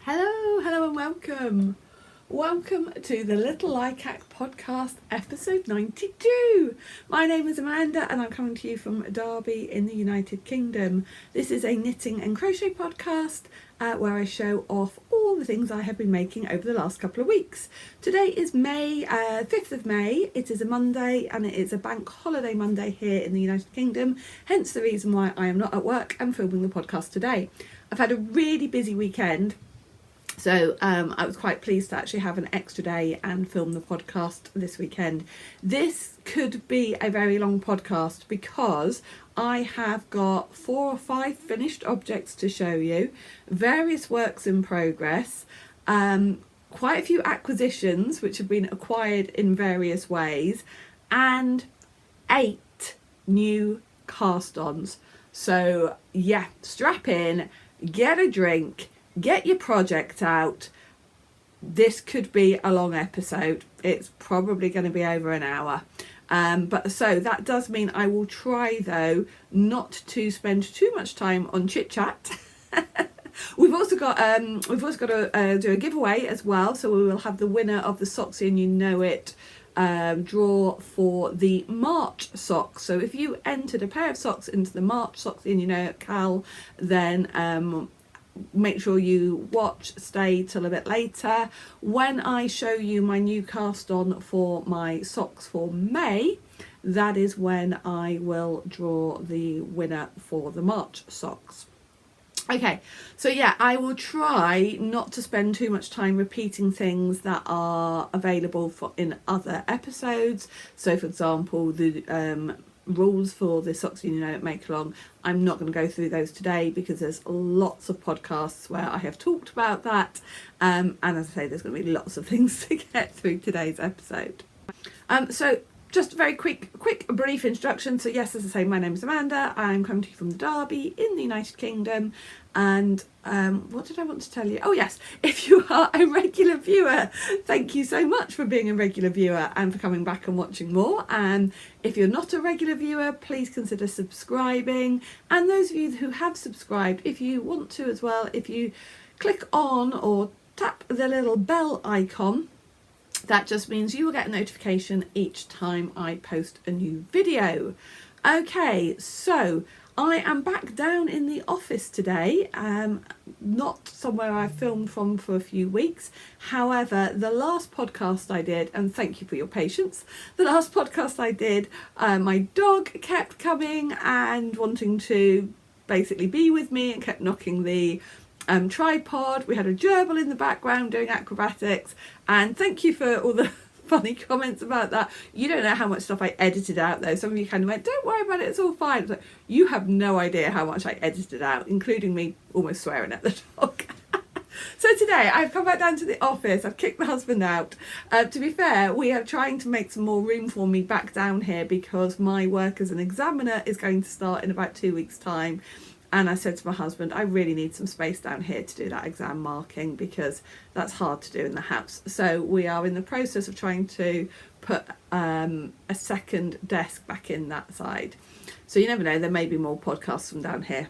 Hello and welcome. Welcome to the Little Likac podcast, episode 92. My name is Amanda and I'm coming to you from Derby in the United Kingdom. This is a knitting and crochet podcast where I show off all the things I have been making over the last couple of weeks. Today is May, 5th of May. It is a Monday and it is a bank holiday Monday here in the United Kingdom, hence the reason why I am not at work and filming the podcast today. I've had a really busy weekend. So I was quite pleased to actually have an extra day and film the podcast this weekend. This could be a very long podcast because I have got 4 or 5 finished objects to show you, various works in progress, quite a few acquisitions which have been acquired in various ways, and 8 new cast-ons. So yeah, strap in, get a drink, get your project out. This could be a long episode. It's probably going to be over an hour. But so that does mean I will try though not to spend too much time on chit chat. We've also got to do a giveaway as well. So we will have the winner of the Socksy and You Know It draw for the March socks. So if you entered a pair of socks into the March Socksy and You Know It Cal, then make sure you stay till a bit later. When I show you my new cast on for my socks for May, that is when I will draw the winner for the March socks. Okay, so yeah, I will try not to spend too much time repeating things that are available in other episodes. So for example, the rules for the Socksy You Know It make along, I'm not going to go through those today because there's lots of podcasts where I have talked about that, and as I say, there's going to be lots of things to get through today's episode. So just a very quick brief introduction. So yes, as I say, my name is Amanda. I'm coming to you from Derby in the United Kingdom. And what did I want to tell you? Oh yes, if you are a regular viewer, thank you so much for being a regular viewer and for coming back and watching more. And if you're not a regular viewer, please consider subscribing. And those of you who have subscribed, if you want to as well, if you click on or tap the little bell icon, that just means you will get a notification each time I post a new video. Okay, so I am back down in the office today, not somewhere I've filmed from for a few weeks. However, the last podcast I did, and thank you for your patience, the last podcast I did, my dog kept coming and wanting to basically be with me and kept knocking the tripod. We had a gerbil in the background doing acrobatics, and thank you for all the funny comments about that. You don't know how much stuff I edited out though. Some of you kind of went, don't worry about it, it's all fine. It's like, you have no idea how much I edited out, including me almost swearing at the dog. So today I've come back down to the office. I've kicked my husband out. To be fair, we are trying to make some more room for me back down here because my work as an examiner is going to start in about 2 weeks' time. And I said to my husband, I really need some space down here to do that exam marking because that's hard to do in the house. So we are in the process of trying to put a second desk back in that side. So you never know, there may be more podcasts from down here.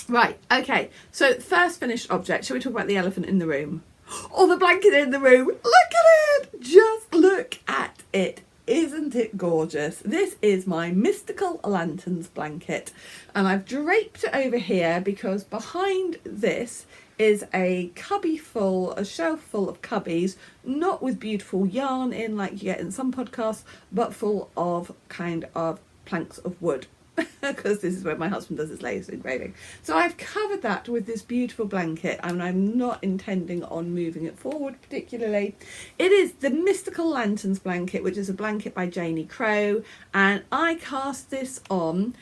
Right, okay, so first finished object. Shall we talk about the elephant in the room? Or the blanket in the room? Look at it! Just look at it. Isn't it gorgeous? This is my Mystical Lanterns blanket, and I've draped it over here because behind this is a shelf full of cubbies, not with beautiful yarn in like you get in some podcasts, but full of kind of planks of wood. Because this is where my husband does his latest engraving. So I've covered that with this beautiful blanket, and I'm not intending on moving it forward particularly. It is the Mystical Lanterns blanket, which is a blanket by Janie Crow, and I cast this on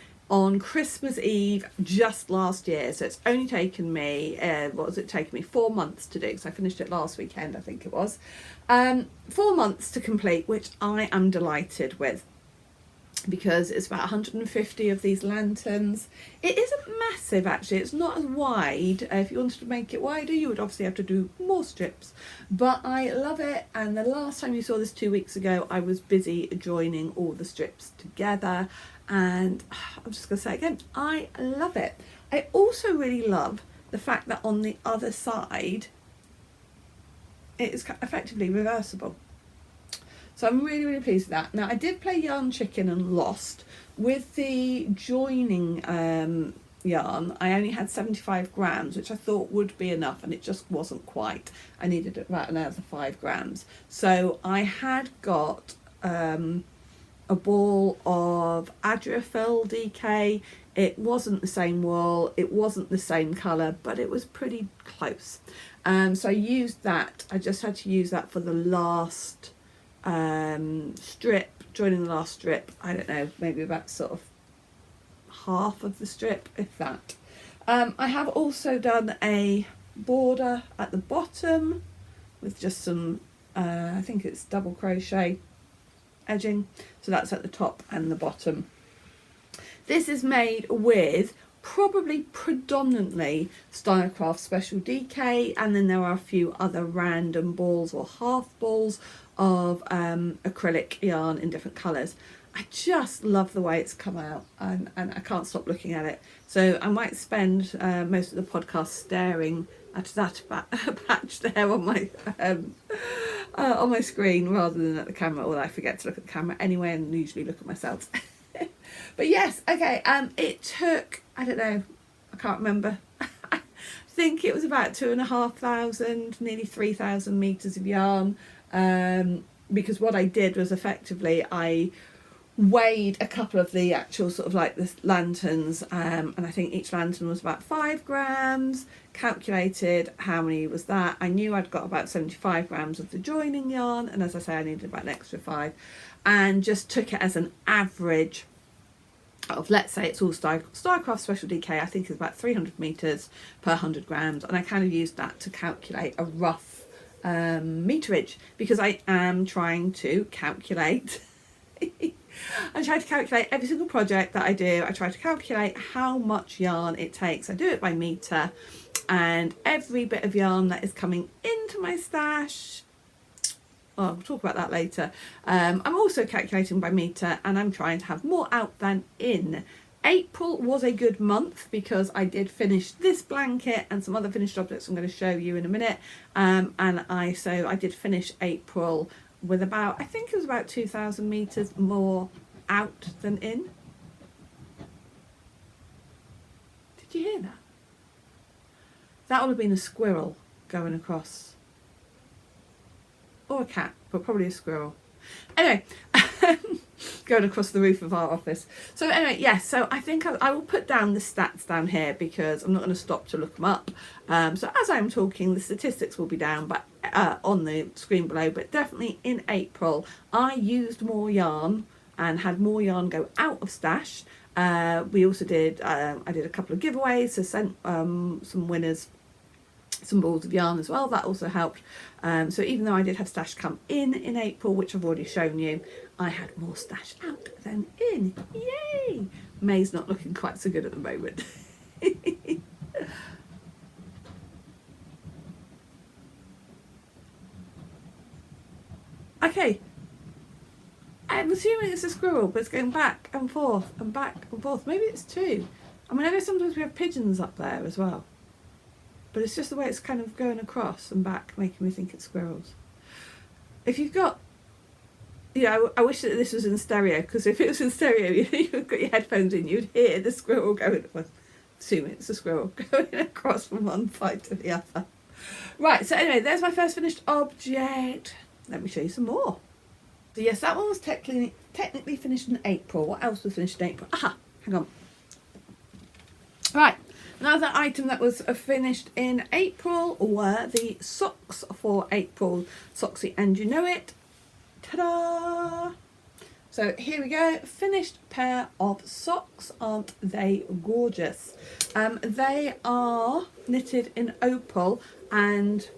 Christmas Eve just last year. So it's only taken me, 4 months to do, because I finished it last weekend, I think it was. 4 months to complete, which I am delighted with, because it's about 150 of these lanterns. It isn't massive actually, it's not as wide. If you wanted to make it wider you would obviously have to do more strips, but I love it. And the last time you saw this 2 weeks ago, I was busy joining all the strips together, and I'm just gonna say again, I love it. I also really love the fact that on the other side it is effectively reversible. So I'm really, really pleased with that. Now, I did play Yarn Chicken and lost. With the joining yarn, I only had 75 grams, which I thought would be enough, and it just wasn't quite. I needed about another 5 grams. So I had got a ball of Adriafil DK. It wasn't the same wool, it wasn't the same colour, but it was pretty close. So I used that. I just had to use that for the last strip, joining the last strip. I don't know, maybe about sort of half of the strip, if that. I have also done a border at the bottom with just some I think it's double crochet edging, so that's at the top and the bottom. This is made with probably predominantly Stylecraft Special DK, and then there are a few other random balls or half balls of acrylic yarn in different colours. I just love the way it's come out, and I can't stop looking at it. So I might spend most of the podcast staring at that patch there on my screen rather than at the camera, although I forget to look at the camera anyway and usually look at myself. But yes, okay, it took, I don't know, I can't remember. I think it was about 2,500, nearly 3,000 metres of yarn, because what I did was effectively I weighed a couple of the actual sort of like the lanterns, and I think each lantern was about 5 grams, calculated how many was that. I knew I'd got about 75 grams of the joining yarn, and as I say, I needed about an extra 5, and just took it as an average of, let's say it's all Stylecraft Special DK, I think it's about 300 metres per 100 grams, and I kind of used that to calculate a rough meterage, because I am trying to calculate I try to calculate every single project that I do. I try to calculate how much yarn it takes. I do it by metre, and every bit of yarn that is coming into my stash, well, we'll talk about that later. I'm also calculating by metre, and I'm trying to have more out than in. April was a good month because I did finish this blanket and some other finished objects I'm going to show you in a minute. And I did finish April with about, I think it was about 2,000 metres more out than in. Did you hear that? That would have been a squirrel going across. Or a cat, but probably a squirrel. Anyway, going across the roof of our office. So anyway, yes, so I think I will put down the stats down here because I'm not going to stop to look them up. So as I'm talking, the statistics will be down but on the screen below, but definitely in April I used more yarn and had more yarn go out of stash. We also did, I did a couple of giveaways, so sent some winners some balls of yarn as well. That also helped. So even though I did have stash come in April, which I've already shown you, I had more stash out than in. Yay! May's not looking quite so good at the moment. Okay, I'm assuming it's a squirrel, but it's going back and forth and back and forth. Maybe it's two. I mean, I know sometimes we have pigeons up there as well, but it's just the way it's kind of going across and back, making me think it's squirrels. If you've got, you know, I wish that this was in stereo, because if it was in stereo, you've got your headphones in, you'd hear the squirrel going, well, assume it's a squirrel, going across from one side to the other. Right, so anyway, there's my first finished object. Let me show you some more. So yes, that one was technically finished in April. What else was finished in April? Aha, hang on. Right. Another item that was finished in April were the socks for April, Socksy and You Know It. Ta-da! So here we go, finished pair of socks. Aren't they gorgeous? They are knitted in Opal, and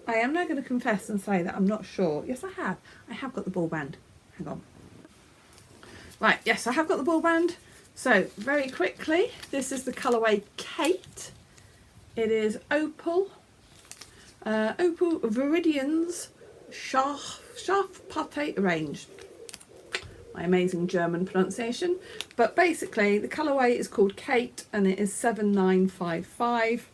I am now going to confess and say that I'm not sure. Yes, I have. I have got the ball band. Hang on. Right, yes, I have got the ball band. So, very quickly, this is the colourway Kate. It is Opal. Opal Viridian's Scharf Pate range. My amazing German pronunciation. But basically, the colourway is called Kate and it is 7955.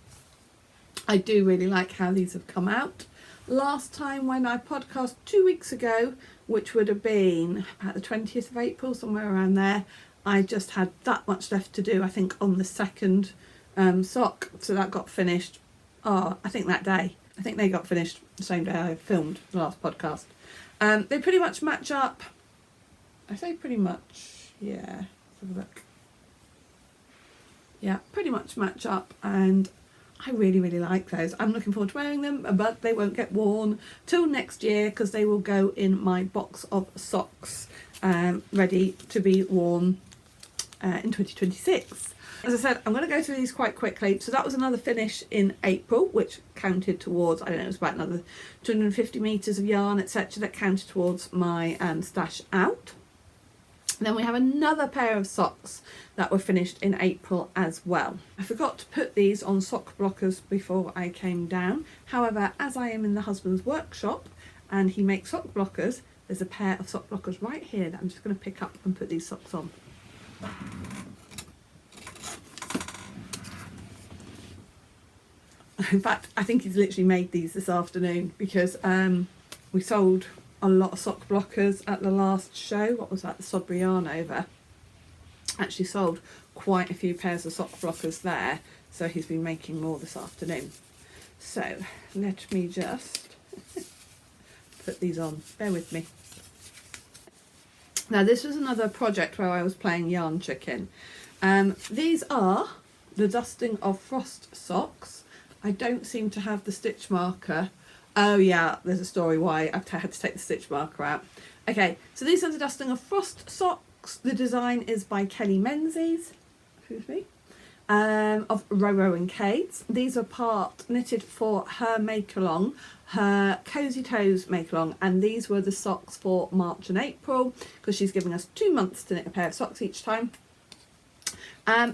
I do really like how these have come out. last time when I podcast 2 weeks ago, which would have been about the 20th of April, somewhere around there, I just had that much left to do, I think, on the second sock. So that got finished, I think that day. I think they got finished the same day I filmed the last podcast. They pretty much match up. I say pretty much, yeah, let's have a look. Yeah, pretty much match up, and I really, really like those. I'm looking forward to wearing them, but they won't get worn till next year because they will go in my box of socks ready to be worn in 2026. As I said, I'm going to go through these quite quickly. So that was another finish in April, which counted towards, I don't know, it was about another 250 metres of yarn, etc. that counted towards my stash out. Then we have another pair of socks that were finished in April as well. I forgot to put these on sock blockers before I came down. However, as I am in the husband's workshop and he makes sock blockers, there's a pair of sock blockers right here that I'm just going to pick up and put these socks on. In fact, I think he's literally made these this afternoon because we sold a lot of sock blockers at the last show. What was that? The Sodbury Yarn Over. Actually sold quite a few pairs of sock blockers there, so he's been making more this afternoon. So let me just put these on. Bear with me. Now this was another project where I was playing Yarn Chicken. These are the Dusting of Frost socks. I don't seem to have the stitch marker. Oh yeah, there's a story why I've had to take the stitch marker out. Okay, so these are the Dusting of Frost socks. The design is by Kelly Menzies, excuse me, of Roro and Cades. These are part knitted for her make-along, her Cozy Toes make-along, and these were the socks for March and April because she's giving us 2 months to knit a pair of socks each time.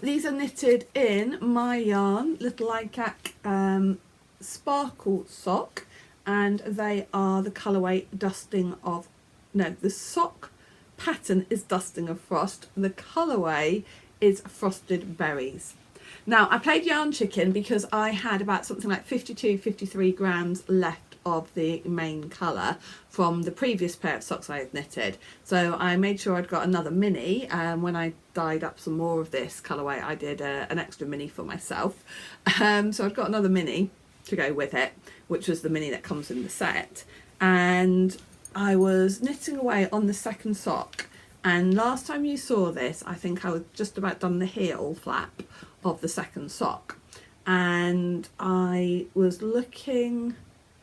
These are knitted in my yarn, Little Likac Sparkle Sock, and they are the colourway Dusting of, no, the sock pattern is Dusting of Frost, the colourway is Frosted Berries. Now I played Yarn Chicken because I had about something like 53 grams left of the main colour from the previous pair of socks I had knitted, so I made sure I'd got another mini. When I dyed up some more of this colourway, I did an extra mini for myself, so I've got another mini to go with it, which was the mini that comes in the set. And I was knitting away on the second sock, and last time you saw this, I think I was just about done the heel flap of the second sock, and I was looking,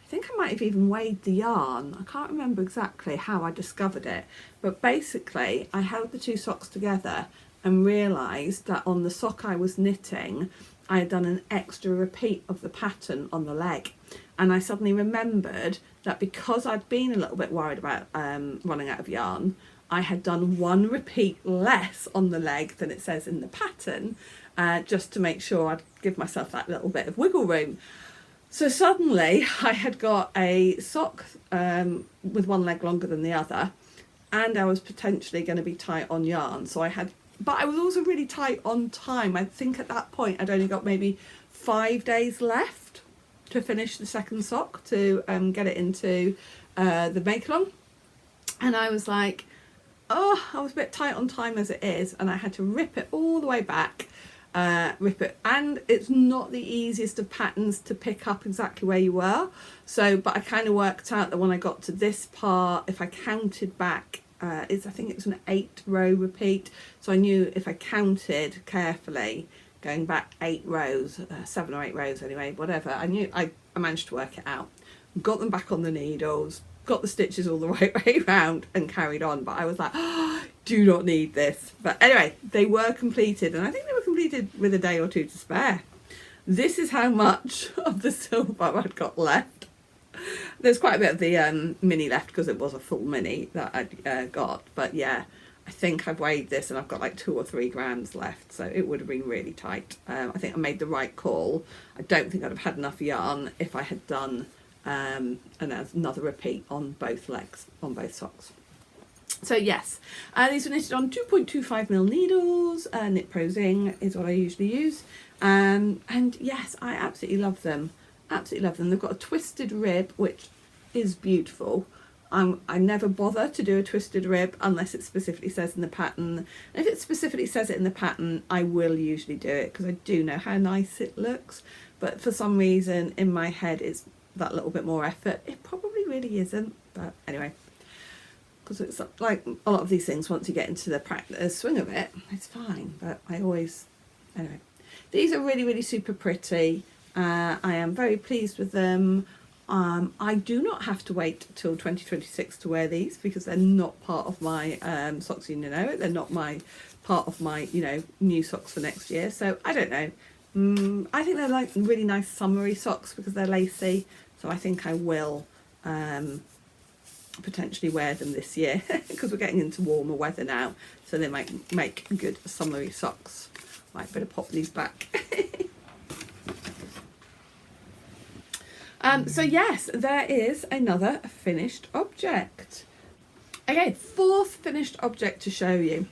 I think I might have even weighed the yarn. I can't remember exactly how I discovered it, but basically I held the two socks together and realised that on the sock I was knitting, I had done an extra repeat of the pattern on the leg, and I suddenly remembered that because I'd been a little bit worried about running out of yarn, I had done one repeat less on the leg than it says in the pattern, just to make sure I'd give myself that little bit of wiggle room. So suddenly I had got a sock with one leg longer than the other, and I was potentially going to be tight on yarn, so I had, but I was also really tight on time. I think at that point I'd only got maybe 5 days left to finish the second sock to get it into the make-along, and I was like, oh, I was a bit tight on time as it is, and I had to rip it all the way back, rip it, and it's not the easiest of patterns to pick up exactly where you were, so, but I kind of worked out that when I got to this part, if I counted back, I think it was an 8-row repeat, so I knew if I counted carefully going back 8 rows, 7 or 8 rows anyway, whatever, I knew I managed to work it out, got them back on the needles, got the stitches all the right way around and carried on. But I was like, oh, do not need this. But anyway, they were completed, and I think they were completed with a day or two to spare. This is how much of the silver I'd got left. There's quite a bit of the mini left because it was a full mini that I'd got, but yeah, I think I've weighed this and I've got like 2 or 3 grams left, so it would have been really tight. I think I made the right call. I don't think I'd have had enough yarn if I had done another repeat on both legs, on both socks. So yes, these were knitted on 2.25mm needles. Knit Pro Zing is what I usually use, and yes, I absolutely love them. Absolutely love them. They've got a twisted rib, which is beautiful. I never bother to do a twisted rib unless it specifically says in the pattern. And if it specifically says it in the pattern, I will usually do it because I do know how nice it looks. But for some reason in my head it's that little bit more effort. It probably really isn't, but anyway, because it's like a lot of these things, once you get into the swing of it, it's fine. But I always, anyway, these are really, really super pretty. I am very pleased with them. I do not have to wait till 2026 to wear these because they're not part of my Socksy, they're not part of my, new socks for next year. So I don't know. I think they're like really nice summery socks because they're lacy. So I think I will potentially wear them this year because we're getting into warmer weather now. So they might make good summery socks. Right, better pop these back. So yes, there is another finished object. Okay, fourth finished object to show you.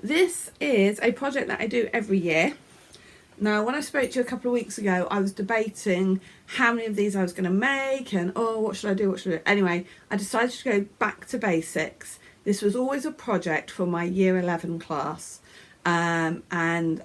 This is a project that I do every year. Now, when I spoke to you a couple of weeks ago, I was debating how many of these I was going to make and, oh, what should I do, Anyway, I decided to go back to basics. This was always a project for my Year 11 class. And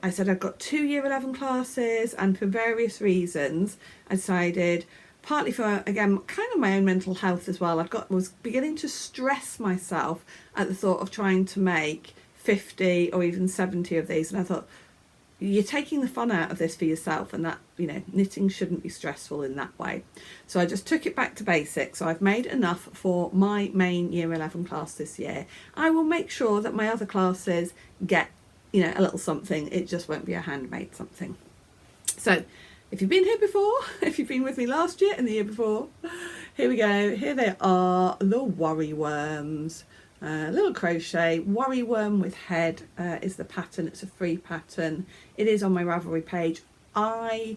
I said I've got 2 Year 11 classes, and for various reasons I decided, partly for, again, kind of my own mental health as well, was beginning to stress myself at the thought of trying to make 50 or even 70 of these, and I thought, you're taking the fun out of this for yourself, and that, knitting shouldn't be stressful in that way. So I just took it back to basics. So I've made enough for my main Year 11 class this year. I will make sure that my other classes get a little something. It just won't be a handmade something. So if you've been here before, if you've been with me last year and the year before, here we go. Here they are, the worry worms. Little crochet worry worm with head is the pattern. It's a free pattern. It is on my Ravelry page. I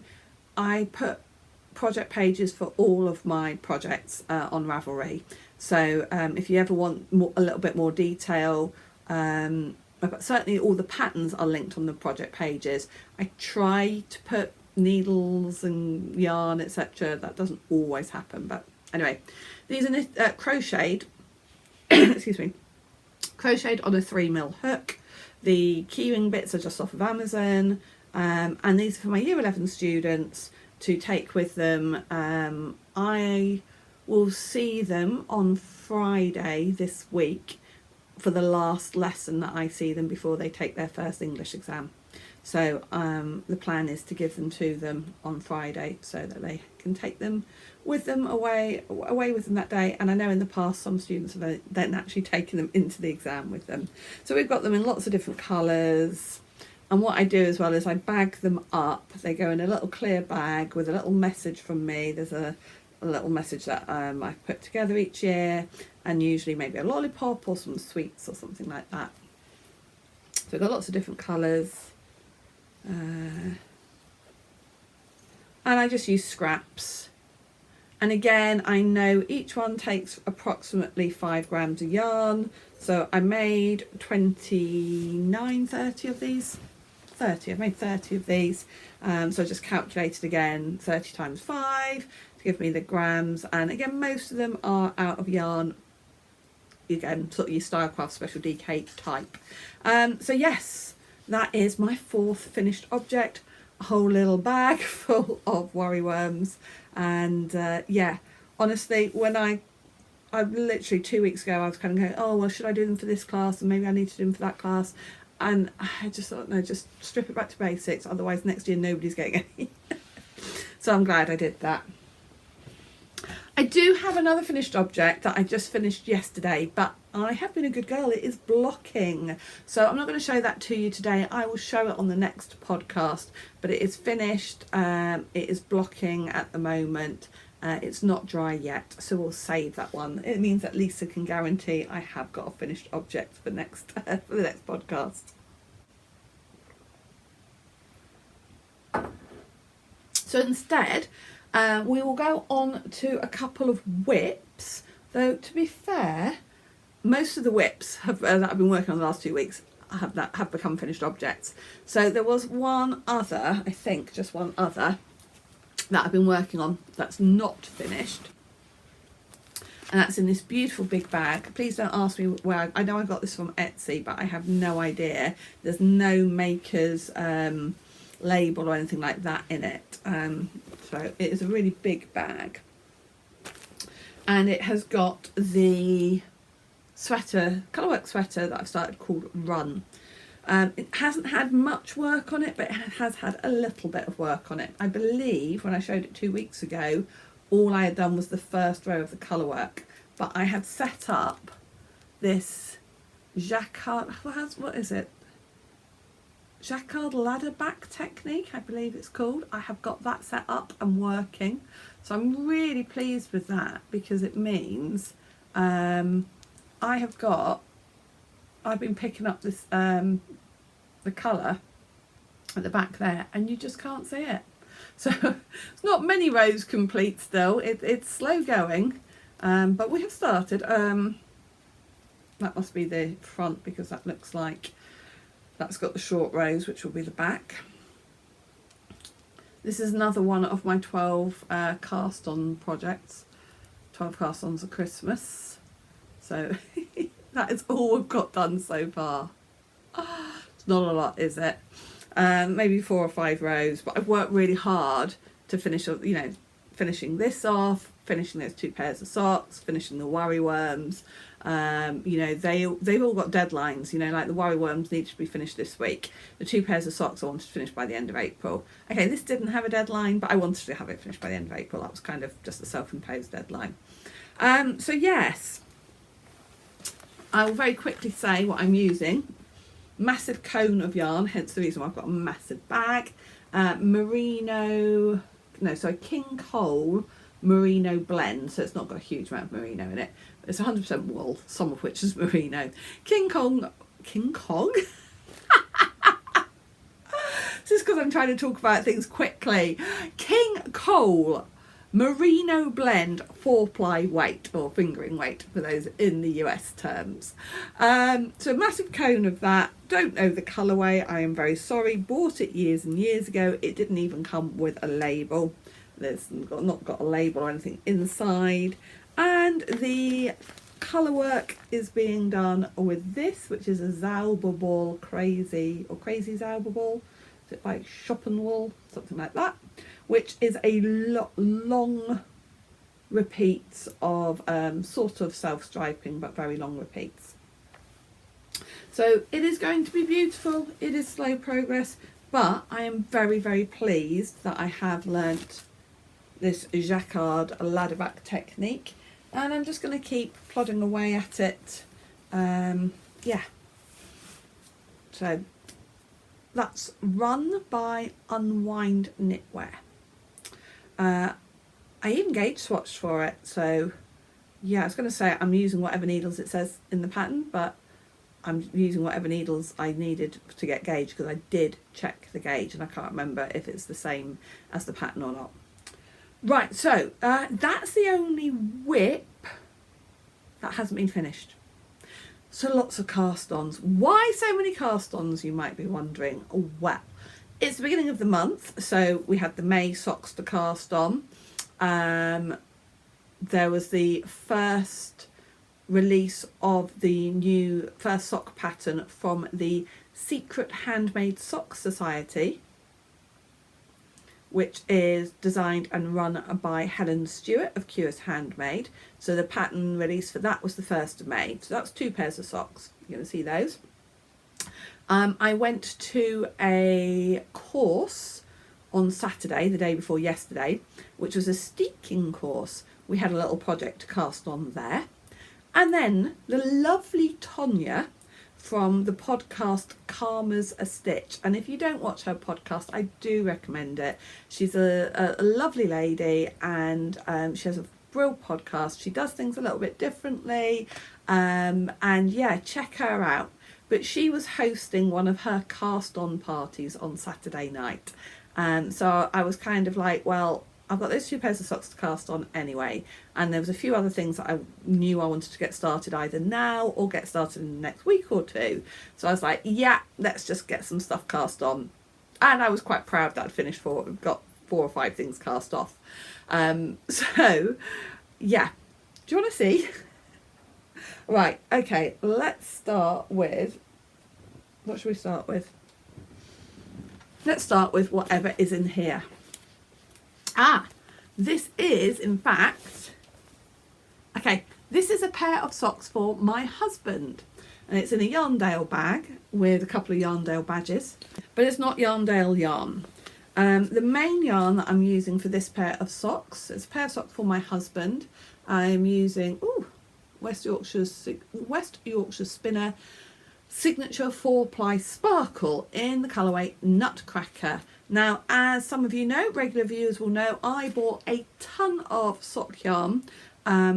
put project pages for all of my projects on Ravelry. So if you ever want a little bit more detail, but certainly all the patterns are linked on the project pages. I try to put needles and yarn, etc. That doesn't always happen, but anyway, these are crocheted excuse me, crocheted on a 3mm hook. The keyring bits are just off of Amazon, and these are for my Year 11 students to take with them. I will see them on Friday this week for the last lesson that I see them before they take their first English exam. So the plan is to give them to them on Friday so that they can take them with them away with them that day. And I know in the past some students have then actually taken them into the exam with them. So we've got them in lots of different colours. And what I do as well is I bag them up. They go in a little clear bag with a little message from me. There's a little message that I put together each year, and usually maybe a lollipop or some sweets or something like that. So we've got lots of different colours. And I just use scraps. And again, I know each one takes approximately 5 grams of yarn. So I made 30 of these. I made 30 of these. So I just calculated again, 30 times 5 to give me the grams. And again, most of them are out of yarn. Again, sort of your Stylecraft Special DK type. So yes, that is my 4th finished object. A whole little bag full of worry worms. And yeah, honestly, when I literally 2 weeks ago, I was kind of going, oh, well, should I do them for this class? And maybe I need to do them for that class. And I just thought, no, just strip it back to basics. Otherwise, next year, nobody's getting any. So I'm glad I did that. I do have another finished object that I just finished yesterday, but I have been a good girl. It is blocking. So I'm not going to show that to you today. I will show it on the next podcast, but it is finished. It is blocking at the moment. It's not dry yet, so we'll save that one. It means that Lisa can guarantee I have got a finished object for the next podcast. So instead, we will go on to a couple of whips. Though to be fair, most of the whips that I've been working on the last 2 weeks have become finished objects. So there was one other, I think, just one other that I've been working on that's not finished. And that's in this beautiful big bag. Please don't ask me where I know I got this from Etsy, but I have no idea. There's no maker's label or anything like that in it. So it is a really big bag. And it has got the sweater, colourwork sweater that I've started called Run. It hasn't had much work on it, but it has had a little bit of work on it. I believe when I showed it 2 weeks ago, all I had done was the first row of the colourwork, but I had set up this jacquard, what is it? Jacquard ladder back technique, I believe it's called. I have got that set up and working. So I'm really pleased with that, because it means I've been picking up this, the colour at the back there, and you just can't see it. So it's not many rows complete still. It's slow going, but we have started. That must be the front, because that looks like that's got the short rows, which will be the back. This is another one of my 12 cast on projects. 12 cast ons at Christmas. So that is all we've got done so far. It's not a lot, is it? Maybe 4 or 5 rows, but I've worked really hard to finish, you know, finishing this off, finishing those 2 pairs of socks, finishing the worry worms. You know, they've all got deadlines, you know, like the worry worms need to be finished this week. The 2 pairs of socks I wanted to finish by the end of April. Okay, this didn't have a deadline, but I wanted to have it finished by the end of April. That was kind of just a self-imposed deadline. So yes, I will very quickly say what I'm using. Massive cone of yarn, hence the reason why I've got a massive bag. Merino, no, sorry, King Cole Merino blend, so it's not got a huge amount of merino in it. It's 100% wool, some of which is merino. King Kong? This is because I'm trying to talk about things quickly. King Cole Merino blend 4-ply weight, or fingering weight for those in the US terms. So a massive cone of that. Don't know the colourway, I am very sorry. Bought it years and years ago. It didn't even come with a label. There's not got a label or anything inside. And the colourwork is being done with this, which is a Zauberball crazy Zauberball. Is it like shopping wool? Something like that. Which is a long repeats of sort of self-striping, but very long repeats. So it is going to be beautiful. It is slow progress, but I am very, very pleased that I have learnt this jacquard ladderback technique, and I'm just going to keep plodding away at it. Yeah. So that's Run by Unwind Knitwear. I even gauge swatched for it, so yeah, I was going to say I'm using whatever needles it says in the pattern, but I'm using whatever needles I needed to get gauge, because I did check the gauge and I can't remember if it's the same as the pattern or not. Right, so that's the only whip that hasn't been finished. So lots of cast-ons. Why so many cast-ons, you might be wondering? Well, it's the beginning of the month, so we had the May socks to cast on. There was the first release of the new first sock pattern from the Secret Handmade Sock Society, which is designed and run by Helen Stewart of Curious Handmade. So the pattern release for that was the 1st of May. So that's 2 pairs of socks. You're going to see those. I went to a course on Saturday, the day before yesterday, which was a Steeking course. We had a little project to cast on there. And then the lovely Tonya from the podcast Karma's a Stitch. And if you don't watch her podcast, I do recommend it. She's a lovely lady, and she has a brilliant podcast. She does things a little bit differently. And yeah, check her out. But she was hosting one of her cast on parties on Saturday night. So I was kind of like, well, I've got those 2 pairs of socks to cast on anyway, and there was a few other things that I knew I wanted to get started either now or get started in the next week or 2. So I was like, yeah, let's just get some stuff cast on. And I was quite proud that I'd finished got 4 or 5 things cast off. So yeah, Do you want to see? Right, okay, let's start with, what should we start with? Let's start with whatever is in here. This is, in fact, okay, this is a pair of socks for my husband. And it's in a Yarndale bag with a couple of Yarndale badges, but it's not Yarndale yarn. The main yarn that I'm using for this pair of socks, it's a pair of socks for my husband. I'm using West Yorkshire Spinner Signature 4-ply Sparkle in the colourway Nutcracker. Now, as some of you know, regular viewers will know, I bought a ton of sock yarn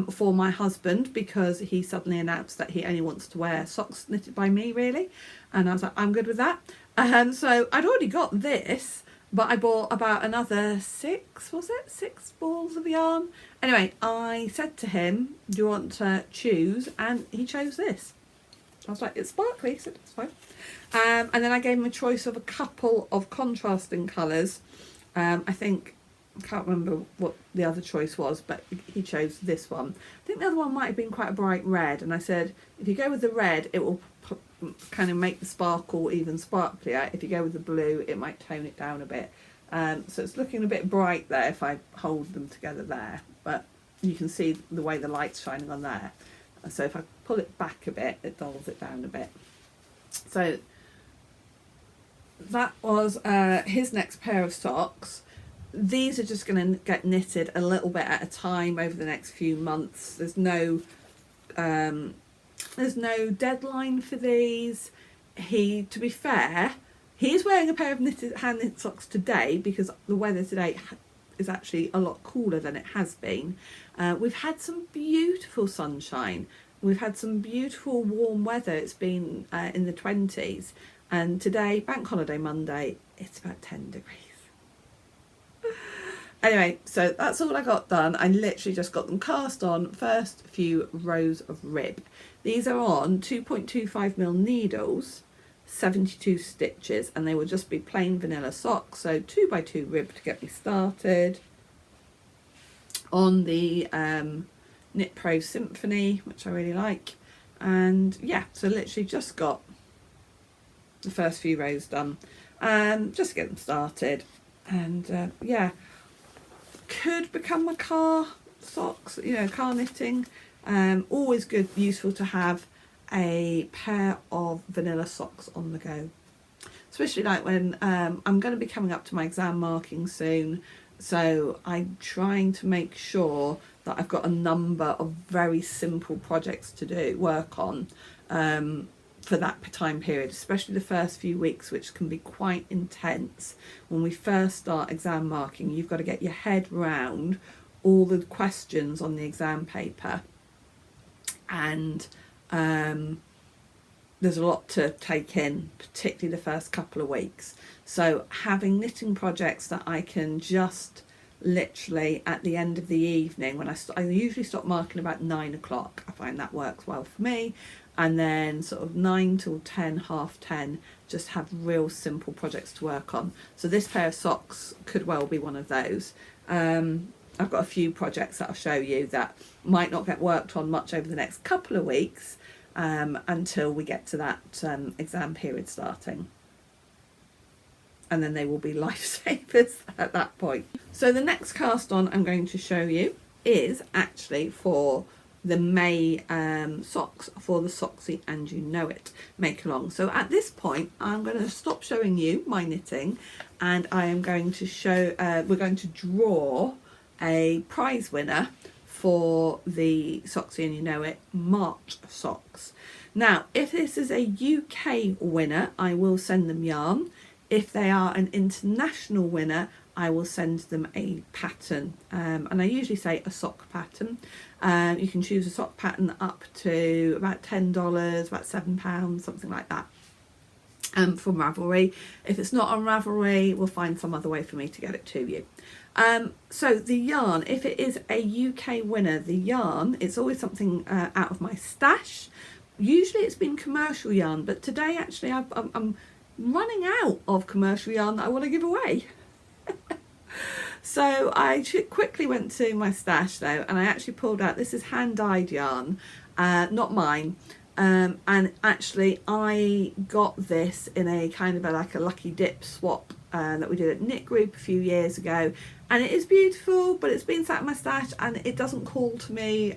for my husband because he suddenly announced that he only wants to wear socks knitted by me, really. And I was like, I'm good with that. So I'd already got this, but I bought about another 6 balls of yarn. Anyway, I said to him, do you want to choose? And he chose this. I was like, it's sparkly, so it's fine. And then I gave him a choice of a couple of contrasting colours. I can't remember what the other choice was, but he chose this one. I think the other one might have been quite a bright red, and I said, if you go with the red, it will kind of make the sparkle even sparklier. If you go with the blue, it might tone it down a bit. So it's looking a bit bright there if I hold them together there, but you can see the way the light's shining on there. So if I pull it back a bit, it dulls it down a bit. So that was his next pair of socks. These are just going to get knitted a little bit at a time over the next few months. There's no deadline for these. To be fair, he is wearing a pair of hand knit socks today because the weather today is actually a lot cooler than it has been. We've had some beautiful sunshine. We've had some beautiful warm weather. It's been in the 20s, and today, Bank Holiday Monday, it's about 10 degrees. Anyway, so that's all I got done. I literally just got them cast on, first few rows of rib. These are on 2.25mm needles, 72 stitches, and they will just be plain vanilla socks, so 2x2 rib to get me started. On the Knit Pro Symphony, which I really like. And yeah, so literally just got the first few rows done, just to get them started. And yeah, could become a car socks, car knitting. Always good, useful to have a pair of vanilla socks on the go, especially like when I'm going to be coming up to my exam marking soon, so I'm trying to make sure that I've got a number of very simple projects to work on for that time period, especially the first few weeks, which can be quite intense. When we first start exam marking, you've got to get your head round all the questions on the exam paper, and there's a lot to take in, particularly the first couple of weeks. So having knitting projects that I can just literally at the end of the evening, when I usually stop marking about 9 o'clock, I find that works well for me, and then sort of 9 till 10, half 10, just have real simple projects to work on. So this pair of socks could well be one of those. I've got a few projects that I'll show you that might not get worked on much over the next couple of weeks until we get to that exam period starting. And then they will be lifesavers at that point. So the next cast on I'm going to show you is actually for the May socks for the Socksy and You Know It make along. So at this point I'm going to stop showing you my knitting, and I am going to show, we're going to draw a prize winner for the Socksy and You Know It March socks. Now, if this is a UK winner, I will send them yarn. If they are an international winner, I will send them a pattern, and I usually say a sock pattern. You can choose a sock pattern up to about $10, about £7, something like that, from Ravelry. If it's not on Ravelry, we'll find some other way for me to get it to you. So the yarn, if it is a UK winner, the yarn, it's always something out of my stash. Usually it's been commercial yarn, but today actually I'm running out of commercial yarn that I want to give away. So I quickly went to my stash though, and I actually pulled out, this is hand-dyed yarn, not mine. And actually I got this in a kind of like a lucky dip swap that we did at Knit Group a few years ago, and it is beautiful, but it's been sat in my stash and it doesn't call to me.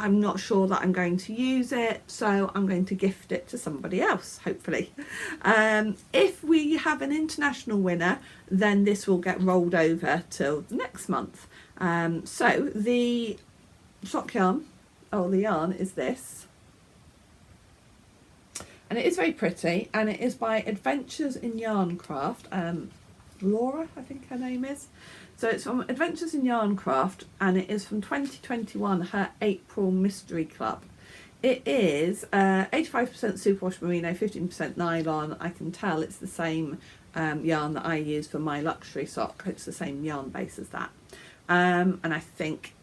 I'm not sure that I'm going to use it, so I'm going to gift it to somebody else, hopefully. If we have an international winner, then this will get rolled over till next month. So the sock yarn, or the yarn, is this. And it is very pretty, and it is by Adventures in Yarncraft. Laura, I think her name is. So it's from Adventures in Yarncraft, and it is from 2021, her April Mystery Club. It is 85% superwash merino, 15% nylon. I can tell it's the same yarn that I use for my luxury sock. It's the same yarn base as that. And I think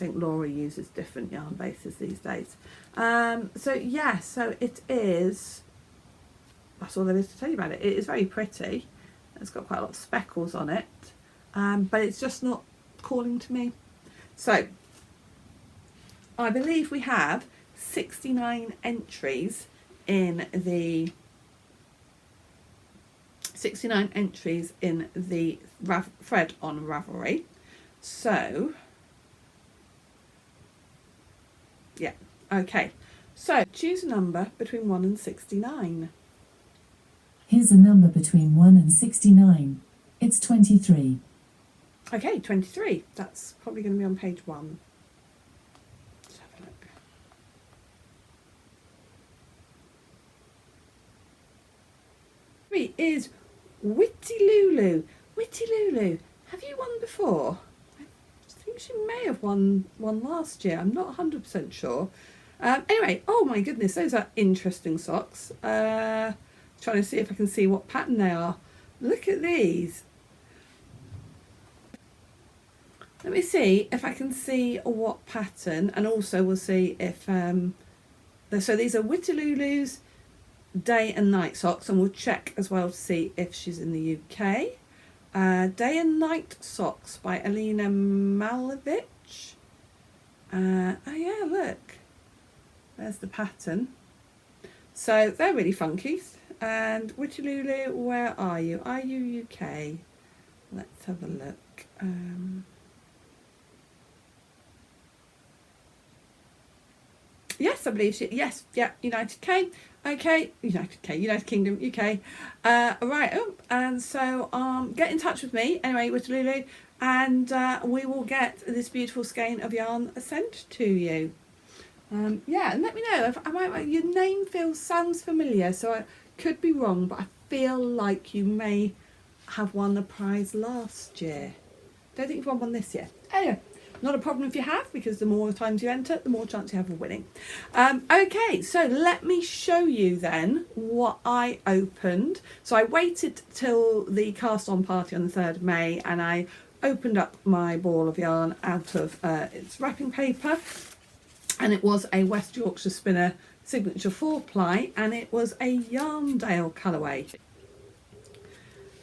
Laura uses different yarn bases these days. So yeah, so it is, that's all there is to tell you about it. It is very pretty. It's got quite a lot of speckles on it, but it's just not calling to me. So I believe we have 69 entries in the thread on Ravelry. So yeah, okay. So choose a number between 1 and 69. Here's a number between 1 and 69. It's 23. Okay, 23. That's probably going to be on page 1. Let's have a look. Three is Witty Lulu. Witty Lulu, have you won before? I think she may have won last year. I'm not 100% sure. Anyway, oh my goodness, those are interesting socks. Trying to see if I can see what pattern they are. Look at these. Let me see if I can see what pattern, and also we'll see if so these are Wittilulu's day and night socks, and we'll check as well to see if she's in the UK. Day and Night Socks by Alina Malevich. Oh yeah, look, there's the pattern. So they're really funky. And Wittilulu, where are you? Are you UK? Let's have a look. Yes, I believe she. Yes, yeah, United Kingdom, UK. Right. Oh, and so get in touch with me anyway, Wittilulu, and we will get this beautiful skein of yarn sent to you. Yeah, and let me know if your name sounds familiar. So I could be wrong, but I feel like you may have won a prize last year. Don't think you've won one this year. Anyway, not a problem if you have, because the more times you enter, the more chance you have of winning. Okay, so let me show you then what I opened. So I waited till the cast on party on the 3rd of May, and I opened up my ball of yarn out of its wrapping paper, and it was a West Yorkshire Spinner Signature 4-ply, and it was a Yarndale colourway.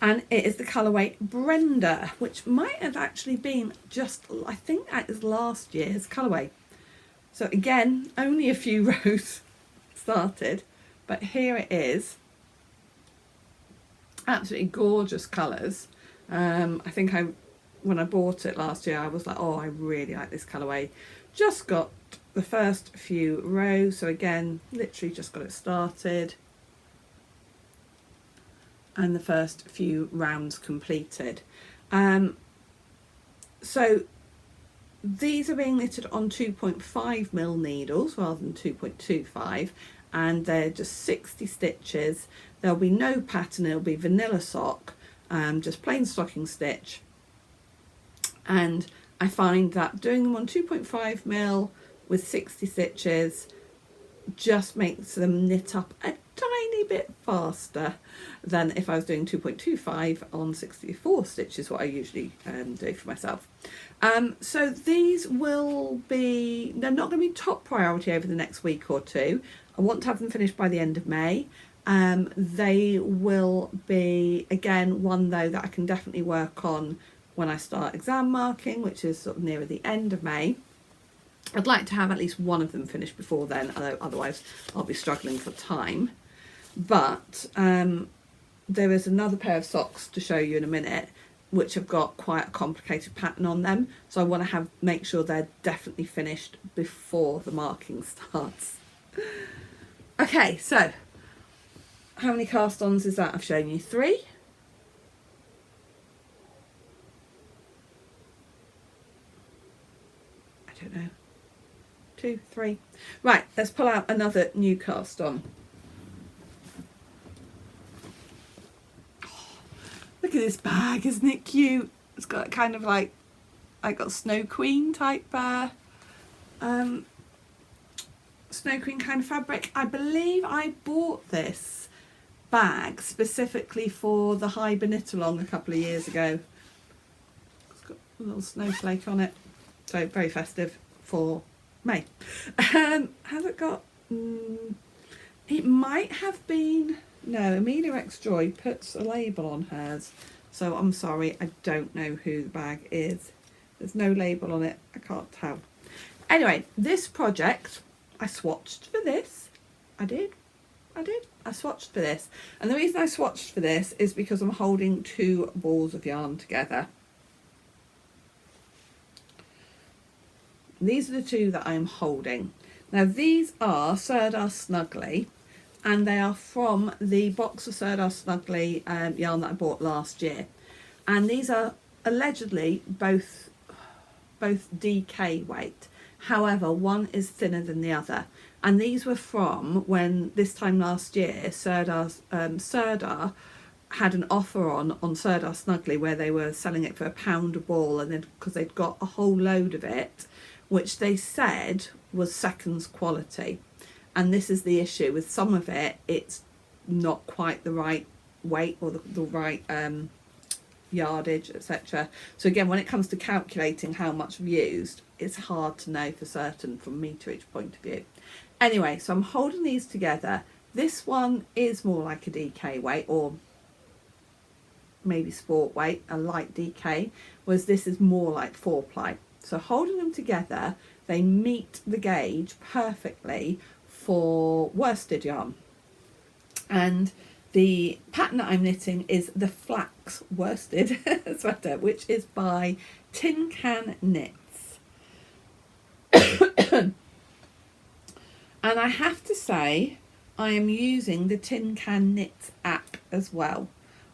And it is the colourway Brenda, which might have actually been just, I think that is last year's colourway. So again, only a few rows started, but here it is. Absolutely gorgeous colours. I think when I bought it last year, I was like, oh, I really like this colourway. Just got the first few rows, so again, literally just got it started, and the first few rounds completed. So these are being knitted on 2.5mm needles rather than 2.25, and they're just 60 stitches. There'll be no pattern, it'll be vanilla sock, just plain stocking stitch. And I find that doing them on 2.5mm with 60 stitches just makes them knit up a tiny bit faster than if I was doing 2.25 on 64 stitches, what I usually do for myself. So these will be, they're not going to be top priority over the next week or two. I want to have them finished by the end of May. They will be, again, one though that I can definitely work on when I start exam marking, which is sort of nearer the end of May. I'd like to have at least one of them finished before then, although otherwise I'll be struggling for time. But there is another pair of socks to show you in a minute, which have got quite a complicated pattern on them. So I want to make sure they're definitely finished before the marking starts. Okay, so how many cast-ons is that? I've shown you 3. I don't know. 2, 3. Right, let's pull out another new cast-on. Look at this bag, isn't it cute? It's got kind of like, I got Snow Queen type Snow Queen kind of fabric. I believe I bought this bag specifically for the Hyber knit along a couple of years ago. It's got a little snowflake on it, so very festive for May. Has it got, it might have been, no, Amelia X Joy puts a label on hers, so I'm sorry, I don't know who the bag is. There's no label on it, I can't tell. Anyway, this project, I swatched for this. I did. I swatched for this. And the reason I swatched for this is because I'm holding 2 balls of yarn together. These are the 2 that I'm holding. Now these are Sirdar Snuggly, and they are from the box of Sirdar Snuggly yarn that I bought last year. And these are allegedly both DK weight. However, one is thinner than the other. And these were from when, this time last year, Sirdar had an offer on Sirdar Snuggly where they were selling it for £1 a ball, and then because they'd got a whole load of it, which they said was seconds quality. And this is the issue with some of it, it's not quite the right weight or the right yardage, etc. So again, when it comes to calculating how much I've used, it's hard to know for certain from meterage point of view. Anyway, so I'm holding these together. This one is more like a DK weight, or maybe sport weight, a light DK, whereas this is more like 4-ply. So holding them together, they meet the gauge perfectly for worsted yarn. And the pattern that I'm knitting is the Flax Worsted sweater, which is by Tin Can Knits. And I have to say, I am using the Tin Can Knits app as well,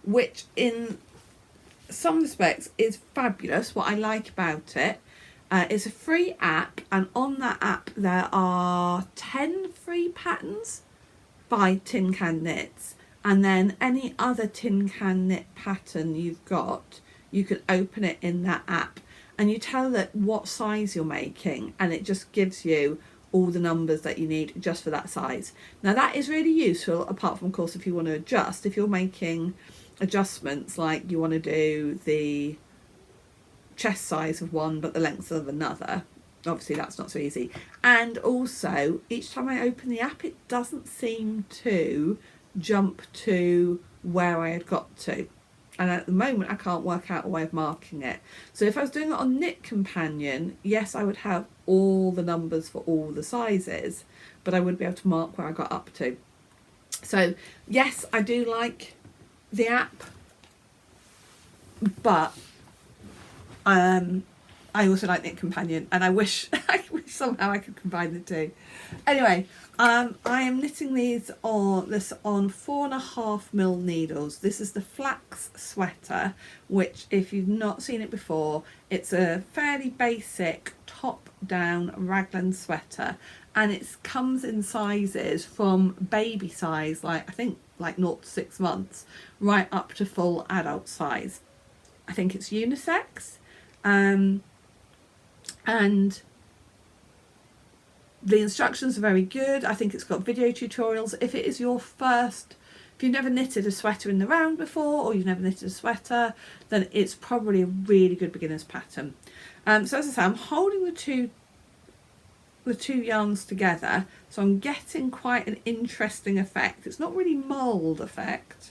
which in some respects is fabulous. What I like about it, it's a free app, and on that app there are 10 free patterns by Tin Can Knits, and then any other Tin Can Knit pattern you've got, you can open it in that app and you tell it what size you're making, and it just gives you all the numbers that you need just for that size. Now that is really useful, apart from, of course, if you want to adjust, if you're making adjustments like you want to do the chest size of one but the length of another, obviously that's not so easy. And also, each time I open the app, it doesn't seem to jump to where I had got to, and at the moment I can't work out a way of marking it. So if I was doing it on Knit Companion, yes, I would have all the numbers for all the sizes, but I wouldn't be able to mark where I got up to. So yes, I do like the app, but I also like Knit Companion, and I wish somehow I could combine the two. Anyway, I am knitting these on 4.5mm needles. This is the Flax Sweater, which, if you've not seen it before, it's a fairly basic top-down raglan sweater, and it comes in sizes from baby size, like I think like 0 to 6 months, right up to full adult size. I think it's unisex. And the instructions are very good. I think it's got video tutorials. If it is your first, if you've never knitted a sweater in the round before, or you've never knitted a sweater, then it's probably a really good beginner's pattern. So as I say, I'm holding the the two yarns together, so I'm getting quite an interesting effect. It's not really mould effect.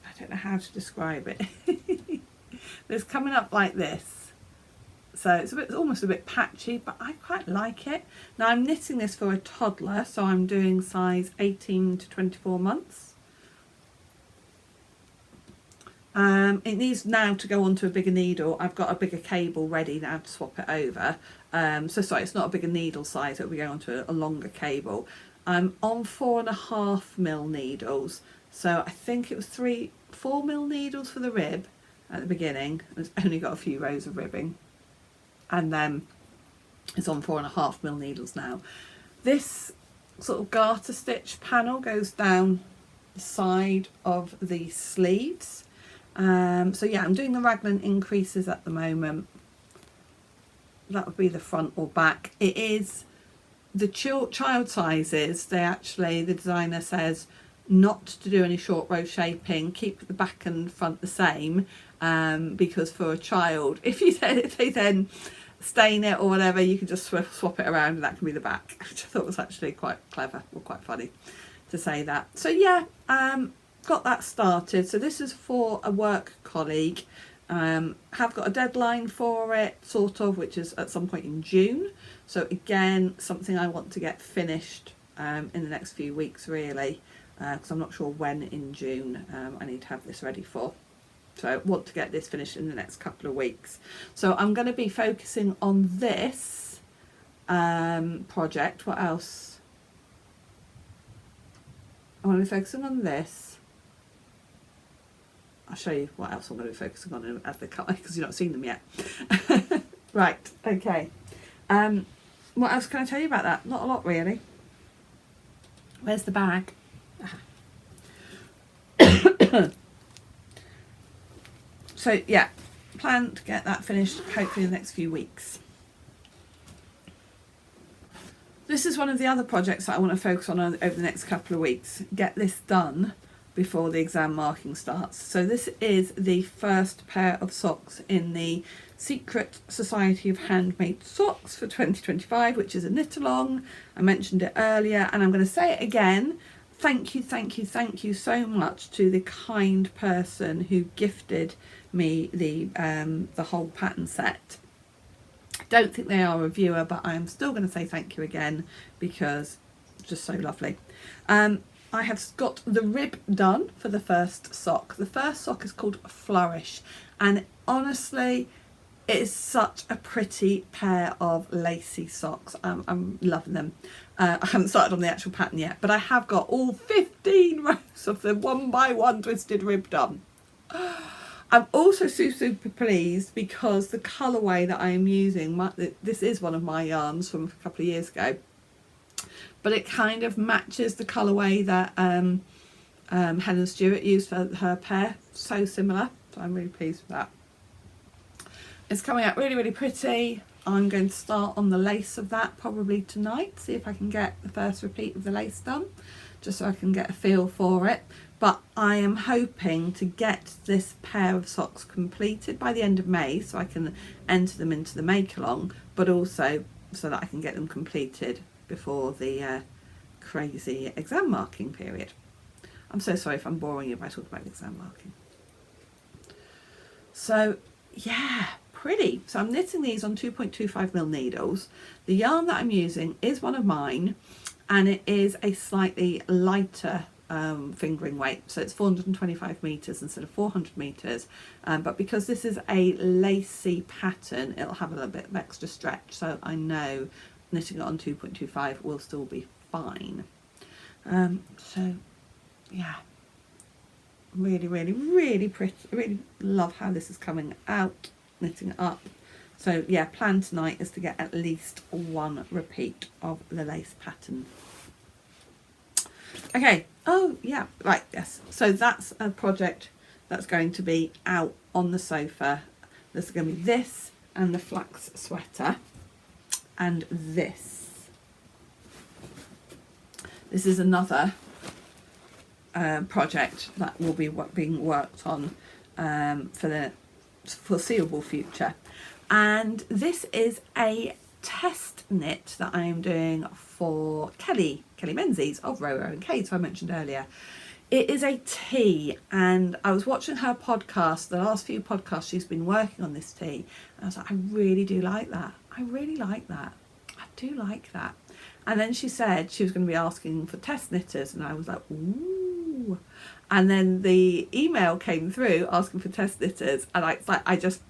I don't know how to describe it. It's coming up like this. So it's almost a bit patchy, but I quite like it. Now I'm knitting this for a toddler, so I'm doing size 18 to 24 months. It needs now to go onto a bigger needle. I've got a bigger cable ready now to swap it over. So sorry, it's not a bigger needle size, it'll be going onto a longer cable. I'm on 4.5mm needles. So I think it was 4mm needles for the rib at the beginning. It's only got a few rows of ribbing. And then it's on 4.5mm needles now. This sort of garter stitch panel goes down the side of the sleeves. So yeah, I'm doing the raglan increases at the moment. That would be the front or back. It is the child sizes. The designer says not to do any short row shaping, keep the back and front the same, because for a child, if they then stain it or whatever, you can just swap it around and that can be the back, which I thought was actually quite clever or quite funny to say that. So yeah, got that started. So this is for a work colleague. Have got a deadline for it, sort of, which is at some point in June. So again, something I want to get finished in the next few weeks, really, because I'm not sure when in June I need to have this ready for. So I want to get this finished in the next couple of weeks. So I'm going to be focusing on this project. What else? I want to be focusing on this. I'll show you what else I'm going to be focusing on as they come, because you've not seen them yet. Right, okay. What else can I tell you about that? Not a lot, really. Where's the bag? So yeah, plan to get that finished hopefully in the next few weeks. This is one of the other projects that I want to focus on over the next couple of weeks. Get this done before the exam marking starts. So this is the first pair of socks in the Secret Society of Handmade Socks for 2025, which is a knit along. I mentioned it earlier and I'm going to say it again. Thank you so much to the kind person who gifted me the whole pattern set. Don't think they are a viewer, but I'm still going to say thank you again because it's just so lovely. I have got the rib done for the first sock. The first sock is called Flourish, and honestly it is such a pretty pair of lacy socks. I'm loving them. I haven't started on the actual pattern yet, but I have got all 15 rows of the 1x1 twisted rib done. I'm also super pleased because the colourway that I am using, this is one of my yarns from a couple of years ago, but it kind of matches the colourway that Helen Stewart used for her pair. So similar, so I'm really pleased with that. It's coming out really pretty. I'm going to start on the lace of that probably tonight, see if I can get the first repeat of the lace done, just so I can get a feel for it. But I am hoping to get this pair of socks completed by the end of May so I can enter them into the make along, but also so that I can get them completed before the crazy exam marking period. I'm so sorry if I'm boring you by talking about the exam marking. So yeah, pretty. So I'm knitting these on 2.25mm needles. The yarn that I'm using is one of mine, and it is a slightly lighter fingering weight, so it's 425 meters instead of 400 meters, but because this is a lacy pattern, it'll have a little bit of extra stretch, so I know knitting it on 2.25 will still be fine. So yeah, really pretty. Really love how this is coming out, knitting it up. So yeah, plan tonight is to get at least one repeat of the lace pattern. Okay, oh yeah, right, yes. So that's a project that's going to be out on the sofa. There's going to be this and the flax sweater and this. This is another project that will be being worked on for the foreseeable future. And this is a test knit that I am doing for Kelly Menzies of Row and Kate, who I mentioned earlier. It is a tea, and I was watching her podcast, the last few podcasts she's been working on this tea, and I was like, I really do like that. I really like that. I do like that. And then she said she was going to be asking for test knitters, and I was like, ooh. And then the email came through asking for test knitters, and I just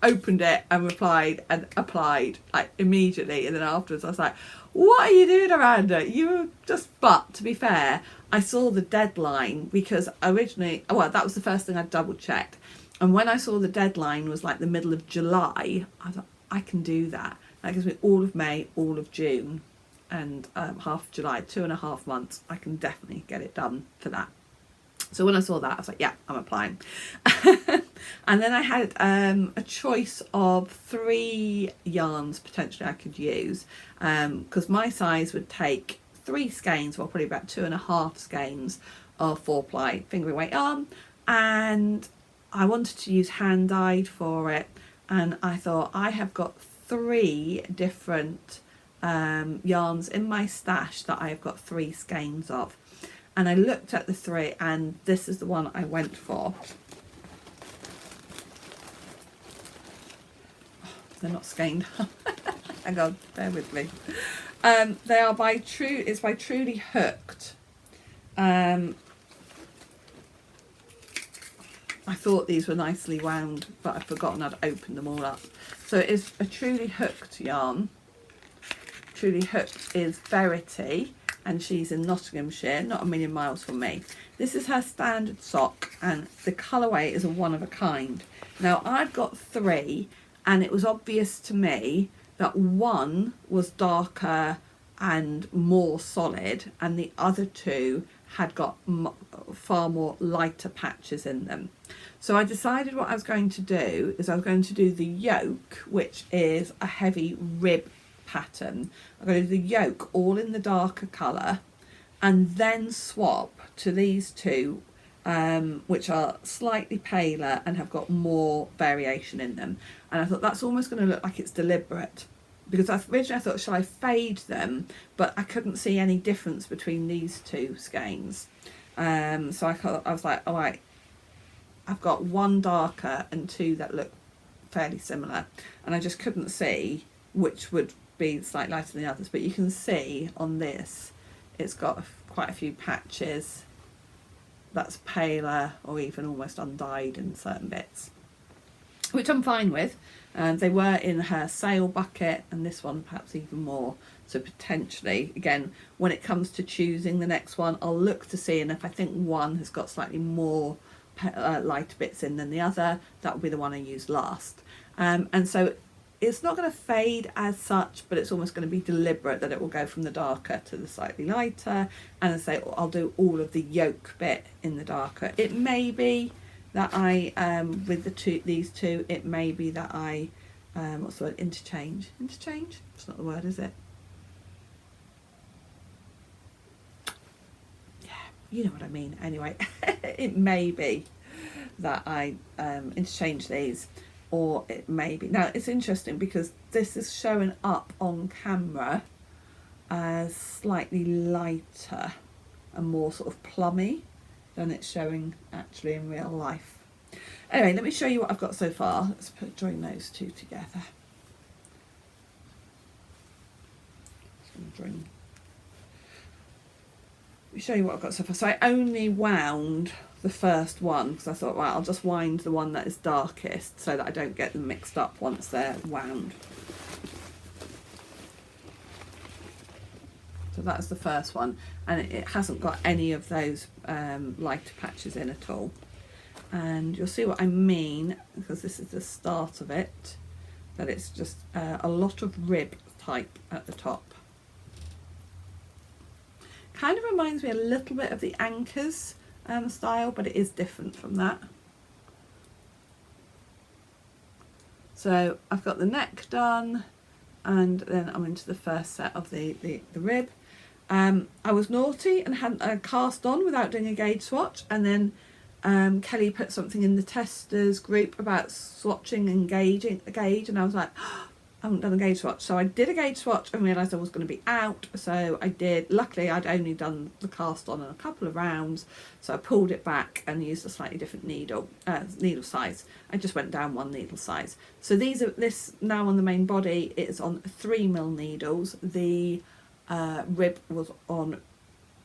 opened it and replied and applied like immediately. And then afterwards I was like, what are you doing, Amanda? You were just, but to be fair, I saw the deadline because originally, well, that was the first thing I double checked. And when I saw the deadline was like the middle of July, I thought, I can do that. That gives me all of May, all of June, and half of July, 2.5 months. I can definitely get it done for that. So when I saw that, I was like, yeah, I'm applying. And then I had a choice of 3 yarns potentially I could use, because my size would take 3 skeins, well, probably about 2.5 skeins of 4-ply fingering weight yarn, and I wanted to use hand dyed for it. And I thought, I have got 3 different yarns in my stash that I have got 3 skeins of. And I looked at the 3, and this is the one I went for. Oh, they're not skeined. Hang on, bear with me. They are by it's by Truly Hooked. I thought these were nicely wound, but I'd forgotten I'd opened them all up. So it is a Truly Hooked yarn. Truly Hooked is Verity, and she's in Nottinghamshire, not a million miles from me. This is her standard sock, and the colourway is a one of a kind. Now, I've got 3, and it was obvious to me that one was darker and more solid, and the other 2 had got far more lighter patches in them. So I decided what I was going to do is I was going to do the yoke, which is a heavy rib pattern. I'm going to do the yoke all in the darker colour, and then swap to these 2 which are slightly paler and have got more variation in them. And I thought that's almost going to look like it's deliberate, because originally I thought, shall I fade them? But I couldn't see any difference between these 2 skeins. So I was like, all right, I've got 1 darker and 2 that look fairly similar, and I just couldn't see which would be slightly lighter than the others. But you can see on this it's got quite a few patches that's paler or even almost undyed in certain bits, which I'm fine with. And they were in her sale bucket, and this one perhaps even more. So potentially, again, when it comes to choosing the next one, I'll look to see, and if I think one has got slightly more lighter bits in than the other, that will be the one I use last. And so it's not going to fade as such, but it's almost going to be deliberate that it will go from the darker to the slightly lighter. And I say I'll do all of the yoke bit in the darker. It may be that I with these two, it may be that I what's the word, interchange. It's not the word, is it? Yeah, you know what I mean. Anyway, it may be that I interchange these, or it may be. Now it's interesting because this is showing up on camera as slightly lighter and more sort of plummy than it's showing actually in real life. Anyway, let me show you what I've got so far. Let's join those two together. Let me show you what I've got so far. So I only wound the first one because I thought, right, I'll just wind the one that is darkest so that I don't get them mixed up once they're wound. So that's the first one, and it hasn't got any of those lighter patches in at all. And you'll see what I mean, because this is the start of it, that it's just a lot of rib type at the top. Kind of reminds me a little bit of the anchors style, but it is different from that. So I've got the neck done, and then I'm into the first set of the rib. I was naughty and hadn't cast on without doing a gauge swatch, and then Kelly put something in the testers group about swatching and gauging a gauge, and I was like, oh, haven't done a gauge swatch. So I did a gauge swatch and realised I was going to be out, so I did. Luckily I'd only done the cast on in a couple of rounds, so I pulled it back and used a slightly different needle size. I just went down one needle size. So this now on the main body is on 3mm needles. The rib was on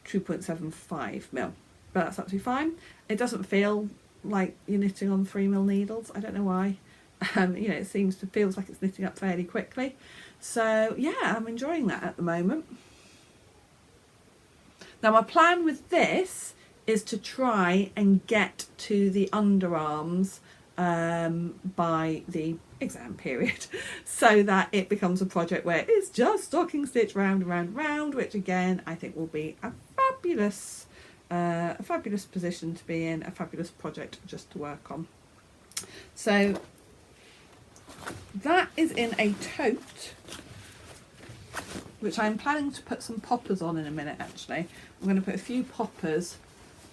2.75mm, but that's absolutely fine. It doesn't feel like you're knitting on 3mm needles. I don't know why. You know, it feels like it's knitting up fairly quickly. So yeah, I'm enjoying that at the moment. Now my plan with this is to try and get to the underarms by the exam period, so that it becomes a project where it's just stocking stitch round and round and round, which again I think will be a fabulous position to be in, a fabulous project just to work on. So that is in a tote, which I'm planning to put some poppers on in a minute. Actually, I'm going to put a few poppers